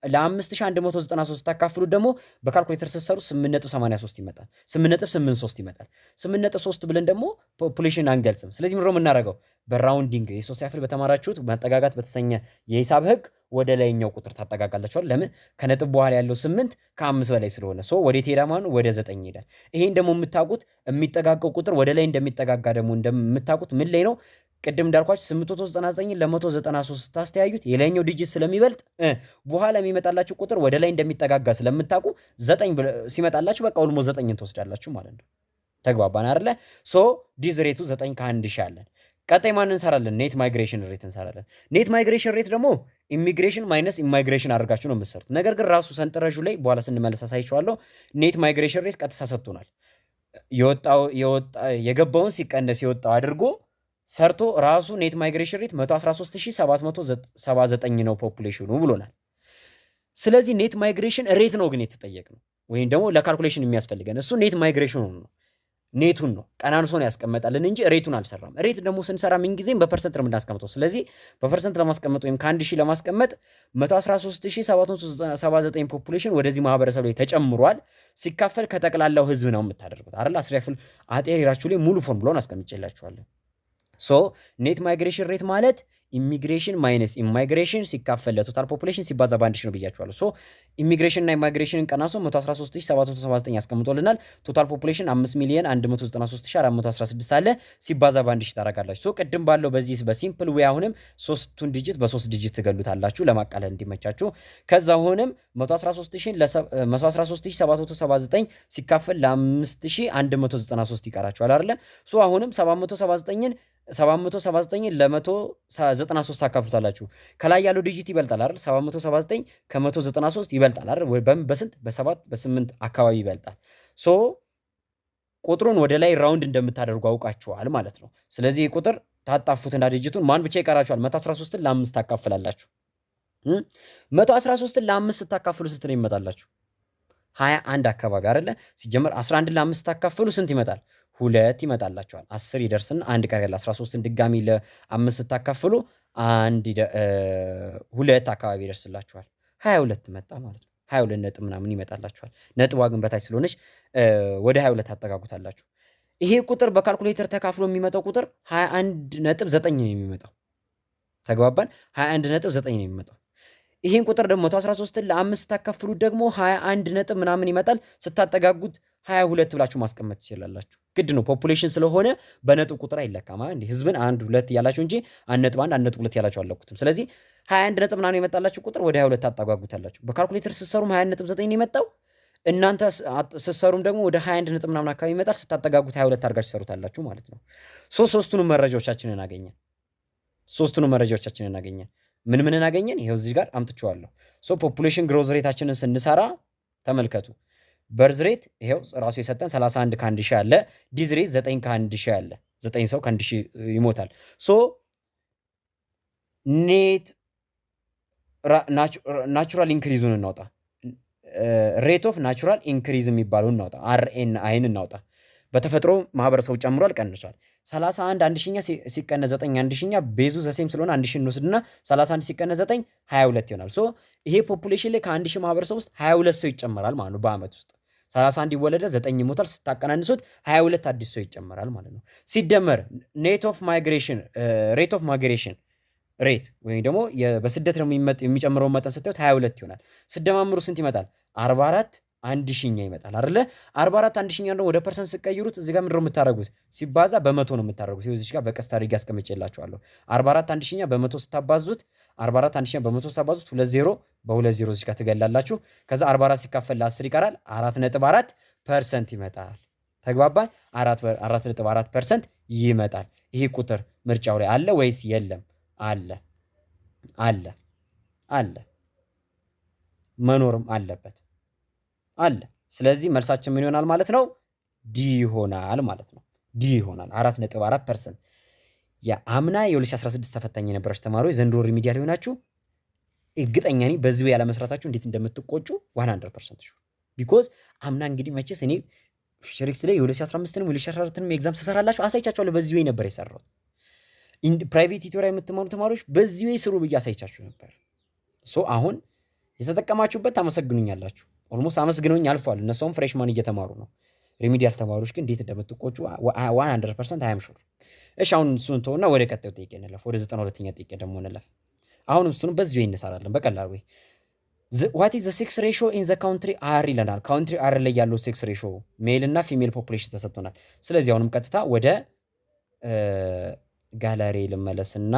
ለ5193 ታካፍሉት ደግሞ በካልኩሌተር ስትሰሩ 8.83 ይመጣል። 8.83 ይመጣል። 8.3 ብለን ደግሞ ፖፑሌሽን አንገልጽም። ስለዚህ ምንድነው የምናደርገው? በራውንዲንግ የሶስተኛ ክፍል በተማራችሁት ማጠጋጋት በተሰኘ የሂሳብ ህግ ወደ ላይኛው ቁጥር ታጠጋጋላችኋል። ለምን? ከነጥብ በኋላ ያለው 8 ከ5 በላይ ስለሆነ ወዴት ሄዳ ማለት ወደ 9 ይሄዳል። ይሄን ደግሞ የምታውቁት የሚጠጋጋው ቁጥር ወደ ላይ እንደሚጠጋጋ ደግሞ እንደምታውቁት ምን ላይ ነው? ቅድም እንዳልኳችሁ 899 ለ193 ስታስተያዩት የላይኛው ዲጂት ስለሚበልጥ በኋላ የሚመጣላችሁ ቁጥር ወደ ላይ እንደሚጠጋጋ ስለምታውቁ 9 ሲመጣላችሁ በቃ ኦልሞ 9ን ትወስዳላችሁ ማለት ነው። ተግባባን አይደለ? ሶ ዲዝ ሬቱ 9 ከ1000 አለን። ቀጣይ ማን እንሰራለን? ኔት ማይግሬሽን ሬት እንሰራለን። ኔት ማይግሬሽን ሬት ደግሞ ኢሚግሬሽን ማይነስ ኢማይግሬሽን አድርጋችሁ ነው የምትሰሩት። ነገር ግን ራሱ ሰንጠረዡ ላይ በኋላ ስንመለስ አሳይቼዋለሁ። ኔት ማይግሬሽን ሬት ቀጥታ ሰጥቶናል። የገባውን ሲቀነስ የወጣው አድርጎ ሰርቶ ራሱ ኔት ማይግሬሽን ሬት 113779 ነው ፖፑሌሽኑ ብሎናል። ስለዚህ ኔት ማይግሬሽን ሬት ነው ግን የተጠየቅነው ወይም ደግሞ ለካልኩሌሽን የሚያስፈልገን እሱ ኔት ማይግሬሽኑ ነው። ኔቱን ነው ቀናንሶ ነው ያስቀመጣልን እንጂ ሬቱን አልሰራም። ሬት ደግሞ ስንሰራ ምንጊዜም በፐርሰንት ነው የምናስቀምጠው። ስለዚህ በፐርሰንት ለማስቀመጥ ወይም ከ1000 ለማስቀመጥ 113779 ፖፑሌሽን ወደዚህ ማህበረሰብ ላይ ተጨምሯል ሲካፈል ከጠቅላላው ህዝብ ነው የምታደርጉት አይደል? አስሪያ ክፍል አጤሪራችሁ ላይ ሙሉ ፎርሙላውን አስቀምጬላችኋለሁ። ሶ ኔት ማይግሬሽን ሬት ማለት ኢሚግሬሽን ማይነስ ኢማይግሬሽን ሲካፈል ለቶታል ፖፑሌሽን ሲባዛ በ1000 ነው ብያችኋለሁ። ሶ ኢሚግሬሽን እና ኢማይግሬሽንን ቀናሶ 113779 ያስቀምጦልናል። ቶታል ፖፑሌሽን 5,193,416 አለ ሲባዛ በ1000 ታደርጋላችሁ። ሶ ቅድም ባለው በዚህ በሲምፕል ዌይ አሁንም 3ቱን ዲጂት በ3 ዲጂት ትገሉታላችሁ ለማቃለል እንዲመቻችሁ። ከዛ አሁንም 113779 ሲካፈል ለ5193 ይቀራችኋል አይደለ? ሶ አሁንም 779 ለ193 ታካፍሉታላችሁ። ከላይ ያለው ዲጂት ይበልጣል አይደል? 779 ከ193 ይበልጣል አይደል? በስንት በ7 በ8 አካባቢ ይበልጣል። ሶ ቁጥሩን ወደ ላይ ራውንድ እንደምታደርጉ አውቃችኋል ማለት ነው። ስለዚህ ቁጥር ታጣፉትና ዲጂቱን ማን ብቻ ይቀራችኋል? 113ን ለ5 ታካፍላላችሁ። 113ን ለ5 ስታካፍሉ ስንት ነው ይመጣላችሁ? 21 አካባቢ አይደለ? ሲጀመር 11 ለ5 ስታካፍሉ ስንት ይመጣል? 2 ይመጣላችኋል። 10 ይደርስና 1 ቀር ያለ 13ን ድጋሚ ለ5 ስታካፍሉ 2 አካባቢ ይደርስላችኋል። 22 መጣ ማለት ነው። 22 ነጥብ ምናምን ይመጣላችኋል። ነጥቧ ግን በታች ስለሆነች ወደ 22 ታጠጋጉታላችሁ። ይሄ ቁጥር በካልኩሌተር ተካፍሎ የሚመጣው ቁጥር 21.9 ነው የሚመጣው። ተግባባን? 21.9 ነው የሚመጣው። ይሄን ቁጥር ደግሞ 113ን ለ5 ስታካፍሉት ደግሞ 21 ነጥብ ምናምን ይመጣል። ስታጠጋጉት 22 ብላችሁ ማስቀመጥ ትችላላችሁ። ግድ ነው ፖፑሌሽን ስለሆነ በነጥብ ቁጥር አይለካም። ህዝብን 1 2 እያላችሁ እንጂ 1.1 1.2 ያላችሁ አለኩትም። ስለዚህ 21 ነጥብ ምናምን የመጣላችሁ ቁጥር ወደ 22 ታጠጋጉታላችሁ። በካልኩሌተር ስትሰሩም 20.9 ነው የመጣው። እናንተ ስትሰሩም ደግሞ ወደ 21 ነጥብ ምናምን አካባቢ ይመጣል። ስታጠጋጉት 22 አድርጋችሁ ትሰሩታላችሁ ማለት ነው። ሶስቱንም መረጃዎቻችንን አገኘን። ምን አገኘን? ይሄው እዚህ ጋር አምጥቼዋለሁ። ፖፑሌሽን ግሮዝ ሬታችንን ስንሰራ ተመልከቱ። በርዝ ሬት ይሄው ራሱ የሰጠን 31 ከ1000 አለ። ዲዝ ሬት 9 ከ1000 አለ። 9 ሰው ከ1000 ይሞታል። ሶ ኔት ናቹራል ኢንክሪዙን እናውጣ። ሬት ኦፍ ናቹራል ኢንክሪዝ የሚባለውን እናውጣ። አርኤንአይን እናውጣ። በተፈጥሮ ማህበረሰቡ ጨምሯል ቀንሷል። 31 1000ኛ ሲቀነስ 9 1000ኛ ቤዙ ዘሴም ስለሆነ 1000 እንወስድና 31 ሲቀነስ 9 22 ይሆናል። ሶ ይሄ ፖፑሌሽን ላይ ከ1000 ማህበረሰብ ውስጥ 22 ሰው ይጨመራል ማለት ነው በአመት ውስጥ። 31 ይወለዳል፣ 9 ይሞታል። ስታቀናንሱት 22 አዲስ ሰው ይጨመራል ማለት ነው። ሲደመር ሬት ኦፍ ማይግሬሽን ሬት ወይም ደግሞ በስደት ደግሞ የሚጨምረውን መጠን ስታዩት 22 ይሆናል። ስደማምሩ ስንት ይመጣል? 44 አንድ ሺኛ ይመጣል አይደለ? 44 አንድ ሺኛ ደግሞ ወደ ፐርሰንት ስቀይሩት እዚህ ጋር ምንድነው የምታደርጉት? ሲባዛ በመቶ ነው የምታደርጉት። እዚህ ጋር በቀስት አድርጌ አስቀምጬላችኋለሁ። 44 አንድ ሺኛ በመቶ ስታባዙት 44 አንድ ሺኛ በመቶ ስታባዙት 20 በ20 እዚህ ጋር ትገላላችሁ። ከዛ 44 ሲካፈል ለ10 ይቀራል 4.4% ይመጣል። ተግባባን? 4.4% ይመጣል። ይሄ ቁጥር ምርጫው ላይ አለ ወይስ የለም? አለ አለ አለ መኖርም አለበት አለ። ስለዚህ መልሳችን ምን ይሆናል ማለት ነው? ዲ ይሆናል ማለት ነው። ዲ ይሆናል 4.4%። የአምና የ2016 ተፈታኝ የነበራችሁ ተማሪዎች ዘንድሮ ሪሚዲያል ሆናችሁ እርግጠኛ ነኝ በዚህ ያለ መስራታችሁ እንዴት እንደምትቆጩ 100% ሹር። ቢኮዝ አምና እንግዲህ መቼስ እኔ ፊዚክስ ላይ የ2015ንም 2014ንም ኤግዛም ተሰራላችሁ አሳይቻችኋለሁ። በዚህ ወይ ነበር የሰራሁት። ፕራይቬት ቲዩቶሪያል የምትማሩ ተማሪዎች በዚህ ወይ ስሩ ብዬ አሳይቻችሁ ነበር። ሶ አሁን የተጠቀማችሁበት ታመሰግኑኛላችሁ። ኦልሞስት አመስግነውኝ አልፏል። እነሱም ፍሬሽማን እየተማሩ ነው። ሪሚዲያል ተማሪዎች ግን እንዴት እንደምትቆጩ 100% አይ አም ሹር። እሺ አሁን እሱን ተውና ወደ ቀጣዩ ጥያቄ እንለፍ። ወደ 92ኛ ጥያቄ ደግሞ እንለፍ። አሁንም እሱን በዚህ ወይ እንሰራለን በቀላል ወይ። ዋት ኢዝ ዘ ሴክስ ሬሾ ኢን ዘ ካውንትሪ አር ይለናል። ካውንትሪ አር ላይ ያለው ሴክስ ሬሾ ሜል እና ፊሜል ፖፑሌሽን ተሰጥቶናል። ስለዚህ አሁንም ቀጥታ ወደ ጋለሪ ልመለስና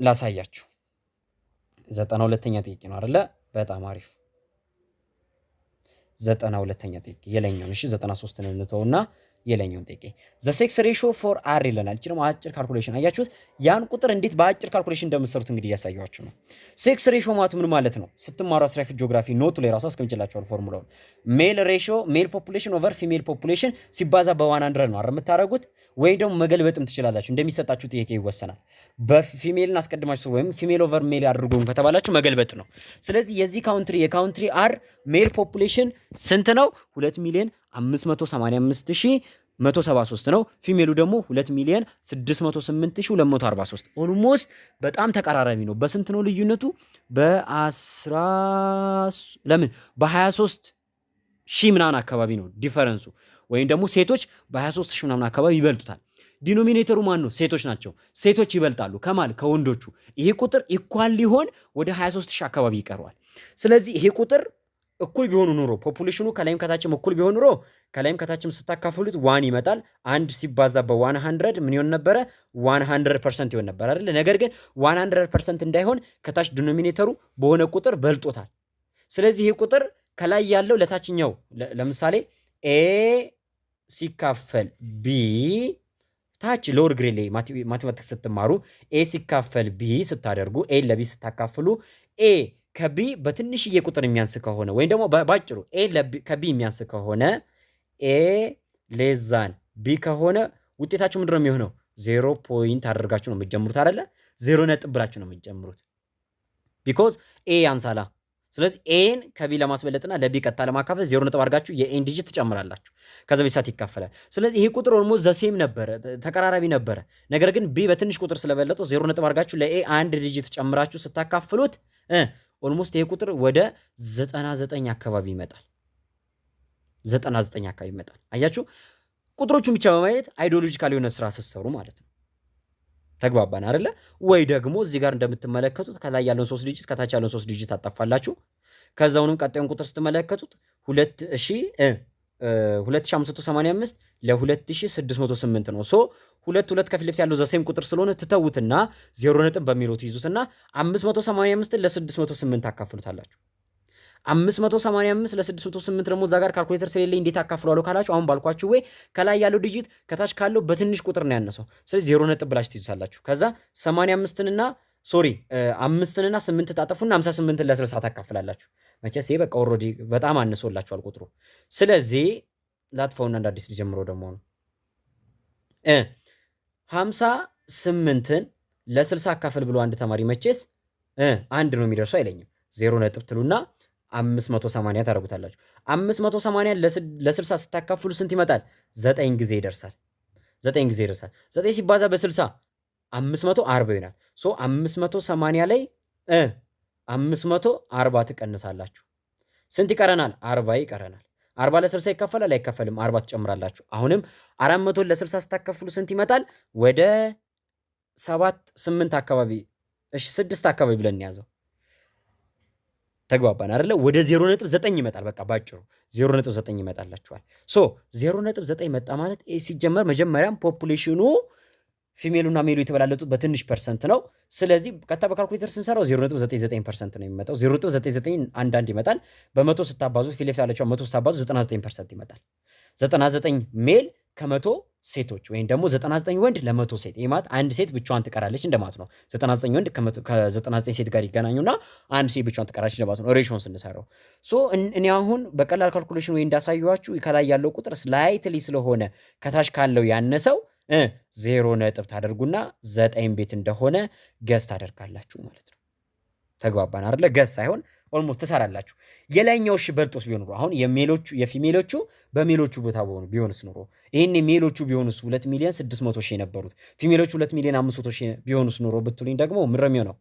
ላሳያችሁ። 92ኛ ጥያቄ ነው አይደለ? በጣም አሪፍ 92ኛ ጥያቄ የለኛውን። እሺ 93ን እንተውና የለኛውን ጥያቄ ዘ ሴክስ ሬሾ ፎር አር ይለናል። እቺ ደግሞ አጭር ካልኩሌሽን አያችሁት። ያን ቁጥር እንዴት በአጭር ካልኩሌሽን እንደምትሰሩት እንግዲህ እያሳያችሁ ነው። ሴክስ ሬሾ ማለት ምን ማለት ነው ስትማሩ አስራፊት ጂኦግራፊ ኖቱ ላይ ራሱ አስቀምጬላችኋል ፎርሙላውን። ሜል ሬሾ ሜል ፖፑሌሽን ኦቨር ፊሜል ፖፑሌሽን ሲባዛ በ100 ነው አይደል የምታደርጉት። ወይ ደግሞ መገልበጥም ትችላላችሁ፣ እንደሚሰጣችሁ ጥያቄ ይወሰናል። በፊሜልን አስቀድማችሁ ወይም ፊሜል ኦቨር ሜል አድርጉም ከተባላችሁ መገልበጥ ነው። ስለዚህ የዚህ የካውንትሪ አር ሜል ፖፑሌሽን ስንት ነው? 2,585,173 ነው። ፊሜሉ ደግሞ 2,608,243። ኦልሞስት በጣም ተቀራራቢ ነው። በስንት ነው ልዩነቱ? በ23 ሺህ ምናምን አካባቢ ነው ዲፈረንሱ። ወይም ደግሞ ሴቶች በ23 ሺህ ምናምን አካባቢ ይበልጡታል። ዲኖሚኔተሩ ማን ነው? ሴቶች ናቸው። ሴቶች ይበልጣሉ ከወንዶቹ። ይሄ ቁጥር ኢኳል ሊሆን ወደ 23 ሺህ አካባቢ ይቀረዋል። ስለዚህ ይሄ ቁጥር እኩል ቢሆኑ ኑሮ ፖፑሌሽኑ ከላይም ከታችም እኩል ቢሆን ኑሮ ከላይም ከታችም ስታካፍሉት 1 ይመጣል። 1 ሲባዛ በ100 ምን ይሆን ነበረ? 100% ይሆን ነበር አይደል? ነገር ግን 100% እንዳይሆን ከታች ዲኖሚኔተሩ በሆነ ቁጥር በልጦታል። ስለዚህ ይሄ ቁጥር ከላይ ያለው ለታችኛው ለምሳሌ ኤ ሲካፈል ቢ ታች ሎወር ግሬድ ላይ ማቴማቲክስ ስትማሩ ኤ ሲካፈል ቢ ስታደርጉ ኤ ለቢ ስታካፍሉ ኤ ከቢ በትንሽዬ ቁጥር የሚያንስ ከሆነ ወይም ደግሞ ባጭሩ ኤ ከቢ የሚያንስ ከሆነ ኤ ሌዛን ቢ ከሆነ ውጤታችሁ ምንድነው የሚሆነው? 0 ፖይንት አድርጋችሁ ነው የምትጀምሩት አይደለ? 0 ነጥብ ብላችሁ ነው የምትጀምሩት። ቢኮዝ ኤ ያንሳላ። ስለዚህ ኤን ከቢ ለማስበለጥና ለቢ ቀጥታ ለማካፈል 0 ነጥብ አድርጋችሁ የኤን ዲጂት ትጨምራላችሁ። ከዛ በሳት ይካፈላል። ስለዚህ ይሄ ቁጥር ኦልሞስት ዘሴም ነበረ፣ ተቀራራቢ ነበረ። ነገር ግን ቢ በትንሽ ቁጥር ስለበለጠው 0 ነጥብ አድርጋችሁ ለኤ አንድ ዲጂት ጨምራችሁ ስታካፍሉት ኦልሞስት ይሄ ቁጥር ወደ 99 አካባቢ ይመጣል። 99 አካባቢ ይመጣል። አያችሁ፣ ቁጥሮቹን ብቻ በማየት አይዲዮሎጂካል የሆነ ስራ ስትሰሩ ማለት ነው። ተግባባን አይደለ? ወይ ደግሞ እዚህ ጋር እንደምትመለከቱት ከላይ ያለውን 3 ዲጂት ከታች ያለውን 3 ዲጂት አጣፋላችሁ። ከዛውንም ቀጣዩን ቁጥር ስትመለከቱት 2585 ለ2608 ነው። ሶ ሁለት ከፊት ለፊት ያለው ዘሴም ቁጥር ስለሆነ ትተውትና 0 ነጥብ በሚለው ትይዙትና 585 ለ608 አካፍሉታላችሁ። 585 ለ608 ደግሞ እዛ ጋር ካልኩሌተር ስለሌለኝ እንዴት አካፍሏለሁ ካላችሁ አሁን ባልኳችሁ ወይ ከላይ ያለው ዲጂት ከታች ካለው በትንሽ ቁጥር ነው ያነሰው። ስለዚህ 0 ነጥብ ብላችሁ ትይዙታላችሁ። ከዛ 85ንና 8 ታጠፉና 58 ለ60 ታካፍላላችሁ። መቼስ ይሄ በቃ ኦልሬዲ በጣም አንሶላችኋል ቁጥሩ። ስለዚህ ላጥፋውና እንደ አዲስ ጀምሮ ደግሞ ነው 58ን ለ60 አካፍል ብሎ አንድ ተማሪ መቼስ አንድ ነው የሚደርሰው አይለኝም። 0 ነጥብ ትሉና 580 ታደርጉታላችሁ። 580 ለ60 ስታካፍሉ ስንት ይመጣል? 9 ጊዜ ይደርሳል። 9 ጊዜ ይደርሳል። 9 ሲባዛ በ60 540 ይሆናል። ሶ 580 ላይ 540 ትቀንሳላችሁ። ስንት ይቀረናል? 40 ይቀረናል። 40 ለ60 ይከፈላል አይከፈልም? 40 ትጨምራላችሁ። አሁንም 400 ለ60 ስታከፍሉ ስንት ይመጣል? ወደ 7 8 አካባቢ እሺ 6 አካባቢ ብለን ያዘው። ተግባባን አይደለ? ወደ 0.9 ይመጣል። በቃ ባጭሩ 0.9 ይመጣላችኋል። ሶ 0.9 መጣ ማለት ሲጀመር መጀመሪያም ፖፑሌሽኑ ፊሜሉና ሜሉ የተበላለጡት በትንሽ ፐርሰንት ነው። ስለዚህ ቀጥታ በካልኩሌተር ስንሰራው 0.99% ነው የሚመጣው። 0.99 አንዳንድ ይመጣል። በመቶ ስታባዙት ፊት ለፊት ያለችው መቶ ስታባዙት 99% ይመጣል። 99 ሜል ከመቶ ሴቶች ወይም ደግሞ 99 ወንድ ለመቶ ሴት። ይህ ማለት አንድ ሴት ብቻዋን ትቀራለች እንደማለት ነው። 99 ወንድ ከ99 ሴት ጋር ይገናኙና አንድ ሴት ብቻዋን ትቀራለች እንደማለት ነው። ሬሽን ስንሰራው እኔ አሁን በቀላል ካልኩሌሽን ወይ እንዳሳየኋችሁ ከላይ ያለው ቁጥር ስላይትሊ ስለሆነ ከታች ካለው ያነሰው 0 ነጥብ ታደርጉና 9 ቤት እንደሆነ ገዝ ታደርጋላችሁ ማለት ነው። ተግባባን አይደለ? ገዝ ሳይሆን ኦልሞስት ትሰራላችሁ። የላይኛው እሺ በልጦስ ቢሆን ኑሮ አሁን የፊሜሎቹ በሜሎቹ ቦታ ቢሆንስ ኑሮ ይህን ሜሎቹ ቢሆንስ 2 ሚሊዮን 600 ሺህ የነበሩት ፊሜሎቹ 2 ሚሊዮን 500 ሺህ ቢሆንስ ኑሮ ብትሉኝ ደግሞ ምረሚው ነው።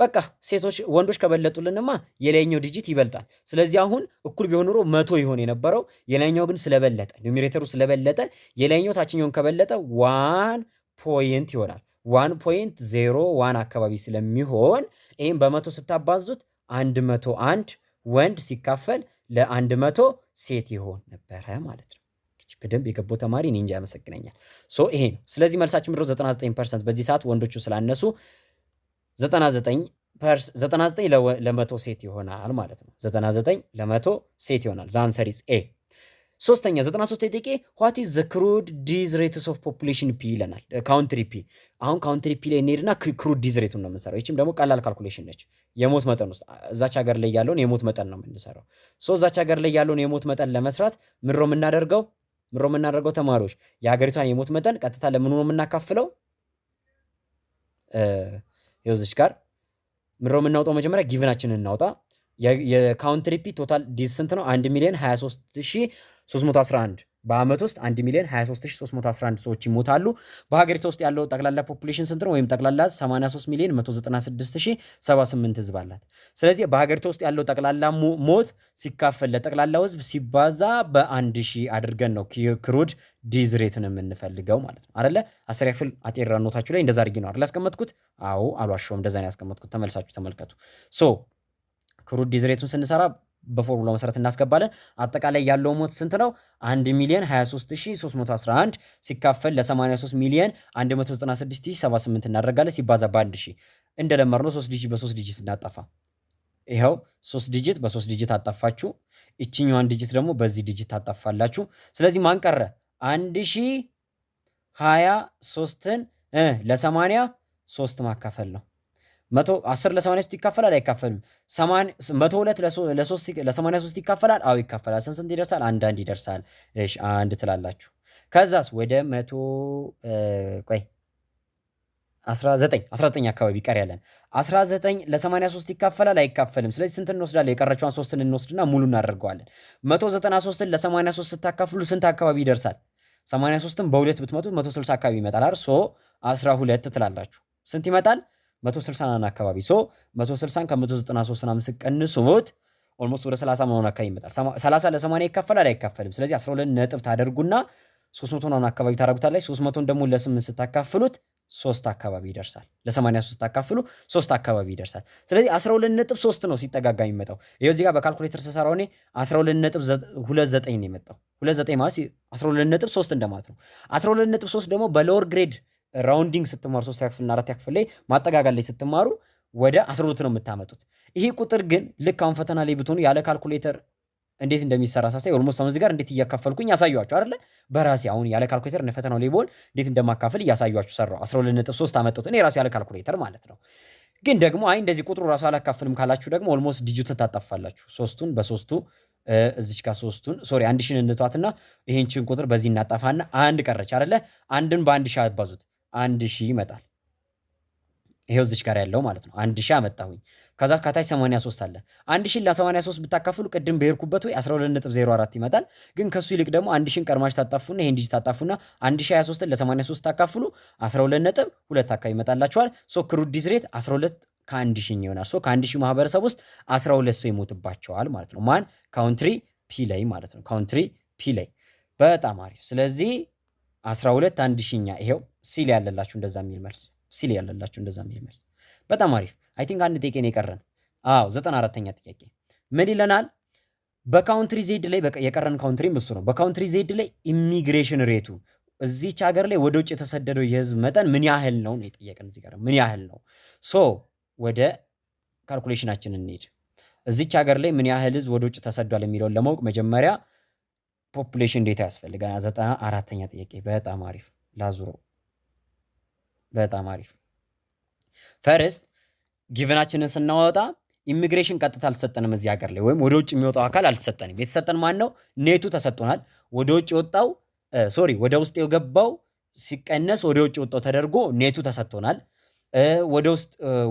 በቃ ሴቶች ወንዶች ከበለጡልንማ የላይኛው ዲጂት ይበልጣል። ስለዚህ አሁን እኩል ቢሆን ኑሮ 100 ይሆን የነበረው የላይኛው ግን ስለበለጠ ኒውሜሬተሩ ስለበለጠ የላይኛው ታችኛውን ከበለጠ 1 ፖይንት ይሆናል። 1.01 አካባቢ ስለሚሆን ይህም በመቶ ስታባዙት 101 ወንድ ሲካፈል ለ100 ሴት ይሆን ነበረ ማለት ነው። በደንብ የገባው ተማሪ እኔ እንጃ ያመሰግነኛል። ይሄ ነው። ስለዚህ መልሳችን ምድሮ 99% በዚህ ሰዓት ወንዶቹ ስላነሱ 99 ለመቶ ሴት ይሆናል ማለት ነው። 99 ለመቶ ሴት ይሆናል። ዛንሰር ኢዝ ኤ። ሶስተኛ 93 ጥያቄ ዋት ኢዝ ዘ ክሩድ ዲዝ ሬትስ ኦፍ ፖፑሌሽን ፒ ይለናል። ካውንትሪ ፒ። አሁን ካውንትሪ ፒ ላይ እንሄድና ክሩድ ዲዝ ሬቱን ነው የምንሰራው። ይችም ደግሞ ቀላል ካልኩሌሽን ነች። የሞት መጠን ውስጥ እዛች ሀገር ላይ ያለውን የሞት መጠን ነው የምንሰራው። እዛች ሀገር ላይ ያለውን የሞት መጠን ለመስራት ምሮ የምናደርገው ተማሪዎች የሀገሪቷን የሞት መጠን ቀጥታ ለምኑ ነው የምናካፍለው? ይኸውልሽ ጋር ምሮ የምናውጣው መጀመሪያ ጊቭናችንን እናውጣ። የካውንትሪ ፒ ቶታል ዲዝ ስንት ነው? 1 ሚሊዮን 23311 በአመት ውስጥ 1 ሚሊዮን 23311 ሰዎች ይሞታሉ። በሀገሪቱ ውስጥ ያለው ጠቅላላ ፖፑሌሽን ስንት ነው? ወይም ጠቅላላ 83 ሚሊዮን 196078 ህዝብ አላት። ስለዚህ በሀገሪቱ ውስጥ ያለው ጠቅላላ ሞት ሲካፈል ለጠቅላላው ህዝብ ሲባዛ በ1000 አድርገን ነው ክሩድ ዲዝ ሬትን የምንፈልገው ማለት ነው አይደለ? አስር ያክፍል አጤራ ኖታችሁ ላይ እንደዛ አድርጌ ነው አይደል ያስቀመጥኩት? አዎ አልዋሸሁም፣ እንደዛ ነው ያስቀመጥኩት። ተመልሳችሁ ተመልከቱ። ክሩድ ዲዝ ሬቱን ስንሰራ በፎርሙላው መሰረት እናስገባለን። አጠቃላይ ያለው ሞት ስንት ነው? 1 ሚሊዮን 23311 ሲካፈል ለ83 ሚሊዮን 196078 እናደርጋለን ሲባዛ በ1000 እንደለመድነው 3 ዲጂት በ3 ዲጂት እናጠፋ። ይኸው 3 ዲጂት በ3 ዲጂት አጠፋችሁ። እቺኛዋን ዲጂት ደግሞ በዚህ ዲጂት ታጠፋላችሁ። ስለዚህ ማን ቀረ? 1023ን ለ83 ማካፈል ነው። 10 ለ83 ይካፈላል አይካፈልም? 102 ለ83 ይካፈላል? አዎ ይካፈላል። ስንት ይደርሳል? አንድ ይደርሳል። እሺ አንድ ትላላችሁ። ከዛስ ወደ 19 አካባቢ ቀር ያለን 19 ለ83 ይካፈላል አይካፈልም? ስለዚህ ስንት እንወስዳለን? የቀረችዋን 3ን እንወስድና ሙሉ እናደርገዋለን። 193ን ለ83 ስታካፍሉ ስንት አካባቢ ይደርሳል? 83ን በ2 ብትመቱት 160 አካባቢ ይመጣል አይደል? 12 ትላላችሁ። ስንት ይመጣል? 160 አካባቢ 160 ከ193 ምናምን ስቀንሱት ኦልሞስት ወደ 30 ምናምን አካባቢ ይመጣል። 30 ለ80 ይካፈላል አይካፈልም? ስለዚህ 12 ነጥብ ታደርጉና 300 ምናምን አካባቢ ታደርጉታላችሁ። 300ን ደግሞ ለ8 ስታካፍሉት 3 አካባቢ ይደርሳል። ለ83 ስታካፍሉ 3 አካባቢ ይደርሳል። ስለዚህ 12.3 ነው ሲጠጋጋ የሚመጣው። ይሄው እዚህ ጋር በካልኩሌተር ስሰራው እኔ 12.29 ነው የመጣው። 29 ማለት 12.3 እንደማለት ነው። 12.3 ደግሞ በሎወር ግሬድ ራውንዲንግ ስትማሩ 3 ያክፍልና 4 ያክፍል ላይ ማጠጋጋል ላይ ስትማሩ ወደ 12 ነው የምታመጡት። ይሄ ቁጥር ግን ልክ አሁን ፈተና ላይ ብትሆኑ ያለ ካልኩሌተር እንዴት እንደሚሰራ ሳሳይ ኦልሞስት አሁን እዚህ ጋር እንዴት እያካፈልኩኝ ያሳዩአችሁ አይደለ? በራሴ አሁን ያለ ካልኩሌተር እነ ፈተናው ላይ ቦል እንዴት እንደማካፈል እያሳዩአችሁ ሰራው። 12.3 አመጣሁት እኔ ራሴ ያለ ካልኩሌተር ማለት ነው። ግን ደግሞ አይ እንደዚህ ቁጥሩ ራሱ አላካፍልም ካላችሁ ደግሞ ኦልሞስት ዲጂቱን ታጣፋላችሁ። 3ቱን በ3ቱ እዚች ጋር 3ቱን ሶሪ 1000 እንተዋትና ይሄንችን ቁጥር በዚህ እናጣፋና አንድ ቀረች አይደለ? አንድን በ1000 አባዙት 1000 ይመጣል። ይሄው እዚች ጋር ያለው ማለት ነው 1000 አመጣሁኝ። ከዛ ከታች 83 አለ። 1000 ለ83 ብታካፍሉ ቅድም በሄድኩበት ወይ 12.04 ይመጣል። ግን ከሱ ይልቅ ደግሞ 1000ን ቀድማች ታጣፉና ይሄን ዲጂት ታጣፉና 1023ን ለ83 ታካፍሉ 12.2 አካባቢ ይመጣላችኋል። ሶ ክሩድ ዲዝ ሬት ከአንድ ሺህ ይሆናል። ሶ ከአንድ ሺህ ማህበረሰብ ውስጥ 12 ሰው ይሞትባቸዋል ማለት ነው። ማን? ካውንትሪ ፒ ላይ ማለት ነው። ካውንትሪ ፒ ላይ። በጣም አሪፍ። ስለዚህ 12 አንድ ሺኛ። ይሄው ሲል ያለላችሁ እንደዛ የሚል መልስ፣ ሲል ያለላችሁ እንደዛ የሚል መልስ። በጣም አሪፍ። አይ ቲንክ አንድ ጥያቄ ነው የቀረን። አዎ 94ኛ ጥያቄ ምን ይለናል? በካውንትሪ ዜድ ላይ የቀረን ካውንትሪ እሱ ነው። በካውንትሪ ዜድ ላይ ኢሚግሬሽን ሬቱ እዚች ሀገር ላይ ወደ ውጭ የተሰደደው የህዝብ መጠን ምን ያህል ነው ነው የጠየቀን። እዚህ ጋር ምን ያህል ነው? ሶ ወደ ካልኩሌሽናችን እንሄድ። እዚች ሀገር ላይ ምን ያህል ህዝብ ወደ ውጭ ተሰዷል የሚለውን ለማወቅ መጀመሪያ ፖፑሌሽን ዴታ ያስፈልጋል። 94ኛ ጥያቄ። በጣም አሪፍ ላዙሮ። በጣም አሪፍ። ፈርስት ጊቭናችንን ስናወጣ ኢሚግሬሽን ቀጥታ አልተሰጠንም እዚህ ሀገር ላይ፣ ወይም ወደ ውጭ የሚወጣው አካል አልተሰጠንም። የተሰጠን ማን ነው? ኔቱ ተሰጥቶናል። ወደ ውጭ የወጣው ወደ ውስጥ የገባው ሲቀነስ ወደ ውጭ የወጣው ተደርጎ ኔቱ ተሰጥቶናል።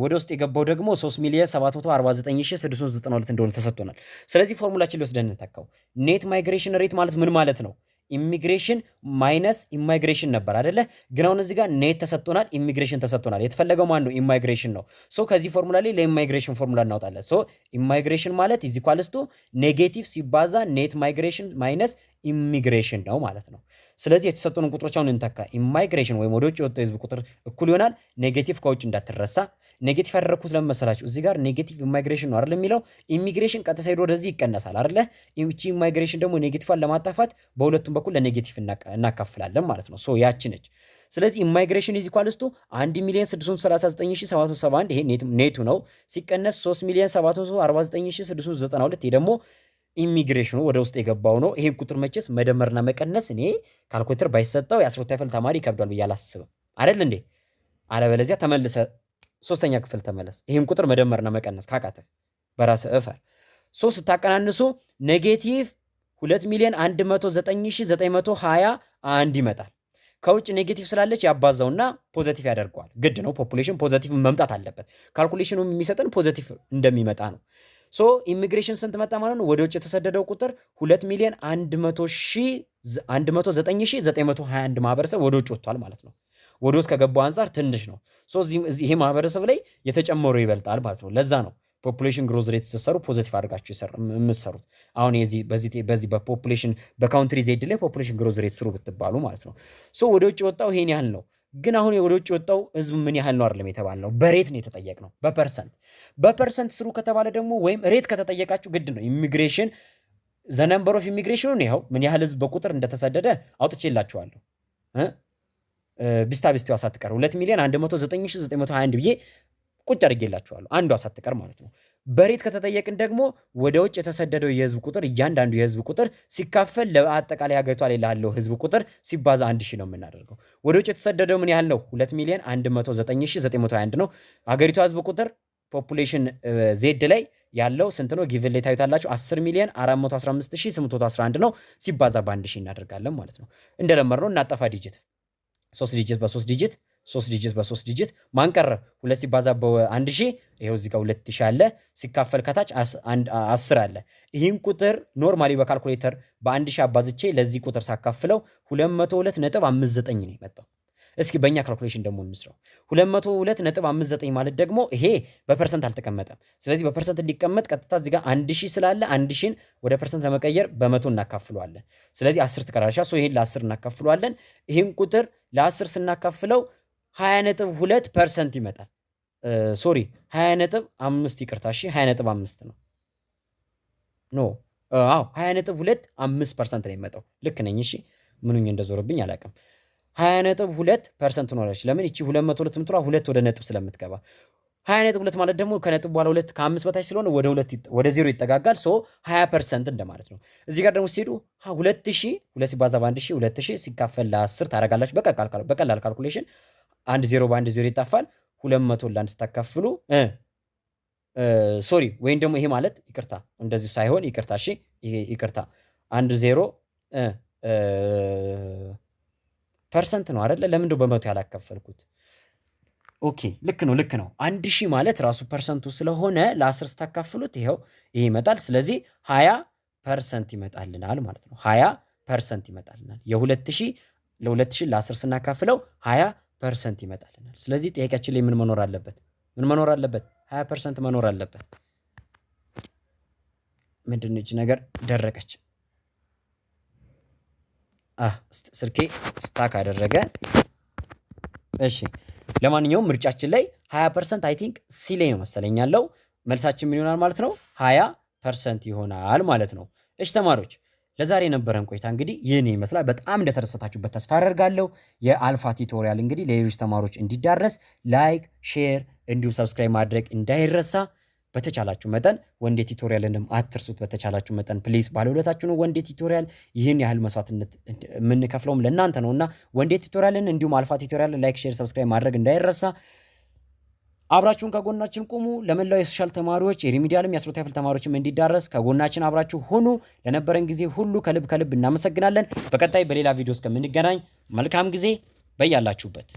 ወደ ውስጥ የገባው ደግሞ 3,749,692 እንደሆነ ተሰጥቶናል። ስለዚህ ፎርሙላችን ሊወስደን እንተካው። ኔት ማይግሬሽን ሬት ማለት ምን ማለት ነው? ኢሚግሬሽን ማይነስ ኢማይግሬሽን ነበር አይደለ? ግን አሁን እዚህ ጋር ኔት ተሰጥቶናል፣ ኢሚግሬሽን ተሰጥቶናል። የተፈለገው ማን ነው? ኢማይግሬሽን ነው። ሶ ከዚህ ፎርሙላ ላይ ለኢማይግሬሽን ፎርሙላ እናወጣለን። ሶ ኢማይግሬሽን ማለት ኢዝ ኢኳልስ ቱ ኔጌቲቭ ሲባዛ ኔት ማይግሬሽን ማይነስ ኢሚግሬሽን ነው ማለት ነው። ስለዚህ የተሰጡንን ቁጥሮች አሁን እንተካ። ኢማይግሬሽን ወይም ወደ ውጭ የወጣው የህዝብ ቁጥር እኩል ይሆናል ኔጌቲቭ ከውጭ እንዳትረሳ። ኔጌቲቭ ያደረግኩት ለምን መሰላችሁ? እዚህ ጋር ኔጌቲቭ ኢማይግሬሽን ነው አይደል የሚለው። ኢሚግሬሽን ቀጥታ ሄዶ ወደዚህ ይቀነሳል አይደለ? ይህቺ ኢማይግሬሽን ደግሞ ኔጌቲቭን ለማጣፋት በሁለቱም በኩል ለኔጌቲቭ እናካፍላለን ማለት ነው። ሶ ያቺ ነች። ስለዚህ ኢማይግሬሽን ኢዝ ኢኳልስ ቱ 1,639,771 ይሄ ኔቱ ነው፣ ሲቀነስ 3,749,692 ይሄ ደግሞ ኢሚግሬሽኑ ወደ ውስጥ የገባው ነው። ይሄን ቁጥር መቼስ መደመርና መቀነስ እኔ ካልኩሌተር ባይሰጠው የ12ኛ ክፍል ተማሪ ይከብዷል ብዬ አላስብም አይደል እንዴ? አለበለዚያ ተመልሰ 3ኛ ክፍል ተመለስ። ይሄን ቁጥር መደመርና መቀነስ ካቃተህ በራስህ እፈር። ሶ ስታቀናንሱ ኔጌቲቭ 2,109,921 ይመጣል። ከውጭ ኔጌቲቭ ስላለች ያባዛውና ፖዘቲቭ ያደርገዋል። ግድ ነው፣ ፖፑሌሽን ፖዘቲቭ መምጣት አለበት። ካልኩሌሽኑ የሚሰጠን ፖዘቲቭ እንደሚመጣ ነው። ሶ ኢሚግሬሽን ስንት መጣ ማለት ነው? ወደ ውጭ የተሰደደው ቁጥር 2,109,921 ማህበረሰብ ወደ ውጭ ወጥቷል ማለት ነው። ወደ ውስጥ ከገባው አንጻር ትንሽ ነው። ሶ ይሄ ማህበረሰብ ላይ የተጨመረው ይበልጣል ማለት ነው። ለዛ ነው ፖፑሌሽን ግሮዝ ሬት ስትሰሩ ፖዚቲቭ አድርጋችሁ የምትሰሩት። አሁን በዚህ በፖፑሌሽን በካውንትሪ ዜድ ላይ ፖፑሌሽን ግሮዝ ሬት ስሩ ብትባሉ ማለት ነው። ሶ ወደ ውጭ ወጣው ይሄን ያህል ነው። ግን አሁን ወደ ውጭ ወጣው ህዝብ ምን ያህል ነው አይደለም የተባልነው፣ በሬት ነው የተጠየቅነው። በፐርሰንት ስሩ ከተባለ ደግሞ ወይም ሬት ከተጠየቃችሁ ግድ ነው ኢሚግሬሽን ዘነምበር ኦፍ ኢሚግሬሽኑን ይኸው ምን ያህል ህዝብ በቁጥር እንደተሰደደ አውጥቼላችኋለሁ። ቢስታ ቢስቲዋ ሳትቀር 2,109,921 ብዬ ቁጭ አድርጌላችኋለሁ፣ አንዷ ሳትቀር ማለት ነው። በሬት ከተጠየቅን ደግሞ ወደ ውጭ የተሰደደው የህዝብ ቁጥር እያንዳንዱ የህዝብ ቁጥር ሲካፈል ለአጠቃላይ ሀገሪቷ ላይ ላለው ህዝብ ቁጥር ሲባዛ 1000 ነው የምናደርገው። ወደ ውጭ የተሰደደው ምን ያህል ነው? 2,109,921 ነው። ሀገሪቷ ህዝብ ቁጥር ፖፑሌሽን ዜድ ላይ ያለው ስንት ነው? ጊቭን ላይ ታዩታላችሁ። 10,415,811 ነው። ሲባዛ በ1000 እናደርጋለን ማለት ነው። እንደለመድነው እናጠፋ ዲጂት 3 ዲጂት በ3 ዲጂት 3 ዲጂት በ3 ዲጂት ማንቀረ 2 ሲባዛ በ1000 ይሄው እዚህ ጋር 2000 አለ፣ ሲካፈል ከታች 10 አለ። ይህን ቁጥር ኖርማሊ በካልኩሌተር በ1000 አባዝቼ ለዚህ ቁጥር ሳካፍለው 202.59 ነው የመጣው። እስኪ በእኛ ካልኩሌሽን ደግሞ እንስራው። 202.59 ማለት ደግሞ ይሄ በፐርሰንት አልተቀመጠም። ስለዚህ በፐርሰንት እንዲቀመጥ ቀጥታ እዚህ ጋር 1000 ስላለ 1000ን ወደ ፐርሰንት ለመቀየር በመቶ እናካፍለዋለን። ስለዚህ 10 ትቀራለች። ሶ ይሄን ለ10 እናካፍለዋለን። ይሄን ቁጥር ለ10 ስናካፍለው 20.2% ይመጣል። ሶሪ 20.5 ይቅርታ፣ እሺ 20.5 ነው። ኖ አዎ 20.25% ነው የሚመጣው። ልክ ነኝ። እሺ ምኑኝ እንደዞረብኝ አላውቅም። 20.2% ሆነች። ለምን እቺ 202 ምትሯ 2 ወደ ነጥብ ስለምትገባ 20.2 ማለት ደግሞ ከነጥብ በኋላ 2 ከ5 በታች ስለሆነ ወደ 0 ይጠጋጋል። ሶ 20% እንደማለት ነው። እዚህ ጋር ደግሞ ስትሄዱ 2000 2 ሲባዛ በ1000 2000 ሲካፈል ለ10 ታደርጋላችሁ። በቀላል ካልኩሌሽን 1 0 በ1 0 ይጣፋል። 200 ለ1 ስታካፍሉ ሶሪ ወይም ደግሞ ይሄ ማለት ይቅርታ፣ እንደዚሁ ሳይሆን ይቅርታ፣ እሺ ይሄ ይቅርታ 1 0 ፐርሰንት ነው አይደለ? ለምን እንደው በመቶ ያላከፈልኩት? ኦኬ ልክ ነው 1000 ማለት ራሱ ፐርሰንቱ ስለሆነ ለ10 ስታካፍሉት ይሄው ይሄ ይመጣል። ስለዚህ 20% ይመጣልናል ማለት ነው። 20% ይመጣልናል። የ2000 ለ2000 ለ10 ስናካፍለው 20% ይመጣልናል። ስለዚህ ጥያቄያችን ላይ ምን መኖር አለበት? 20% መኖር አለበት። ምንድነች ነገር ደረቀች። ስልኬ ስታክ አደረገ። እሺ ለማንኛውም ምርጫችን ላይ 20% አይ ቲንክ ሲ ላይ ነው መሰለኝ ያለው። መልሳችን ምን ይሆናል ማለት ነው? 20% ይሆናል ማለት ነው። እሺ ተማሪዎች ለዛሬ የነበረን ቆይታ እንግዲህ ይህን ይመስላል። በጣም እንደተደሰታችሁበት ተስፋ አደርጋለሁ። የአልፋ ቲቶሪያል እንግዲህ ለሌሎች ተማሪዎች እንዲዳረስ ላይክ፣ ሼር እንዲሁም ሰብስክራይብ ማድረግ እንዳይረሳ። በተቻላችሁ መጠን ወንዴ ቲቶሪያልንም አትርሱት። በተቻላችሁ መጠን ፕሊስ ባለውለታችሁ ነው ወንዴ ቲቶሪያል። ይህን ያህል መስዋዕትነት የምንከፍለውም ለእናንተ ነውና ወንዴ ቲቶሪያልን እንዲሁም አልፋ ቲቶሪያልን ላይክ፣ ሼር፣ ሰብስክራይብ ማድረግ እንዳይረሳ። አብራችሁን ከጎናችን ቁሙ። ለመላው የሶሻል ተማሪዎች የሪሚዲያልም የ12ኛ ክፍል ተማሪዎችም እንዲዳረስ ከጎናችን አብራችሁ ሁኑ። ለነበረን ጊዜ ሁሉ ከልብ እናመሰግናለን። በቀጣይ በሌላ ቪዲዮ እስከምንገናኝ መልካም ጊዜ በያላችሁበት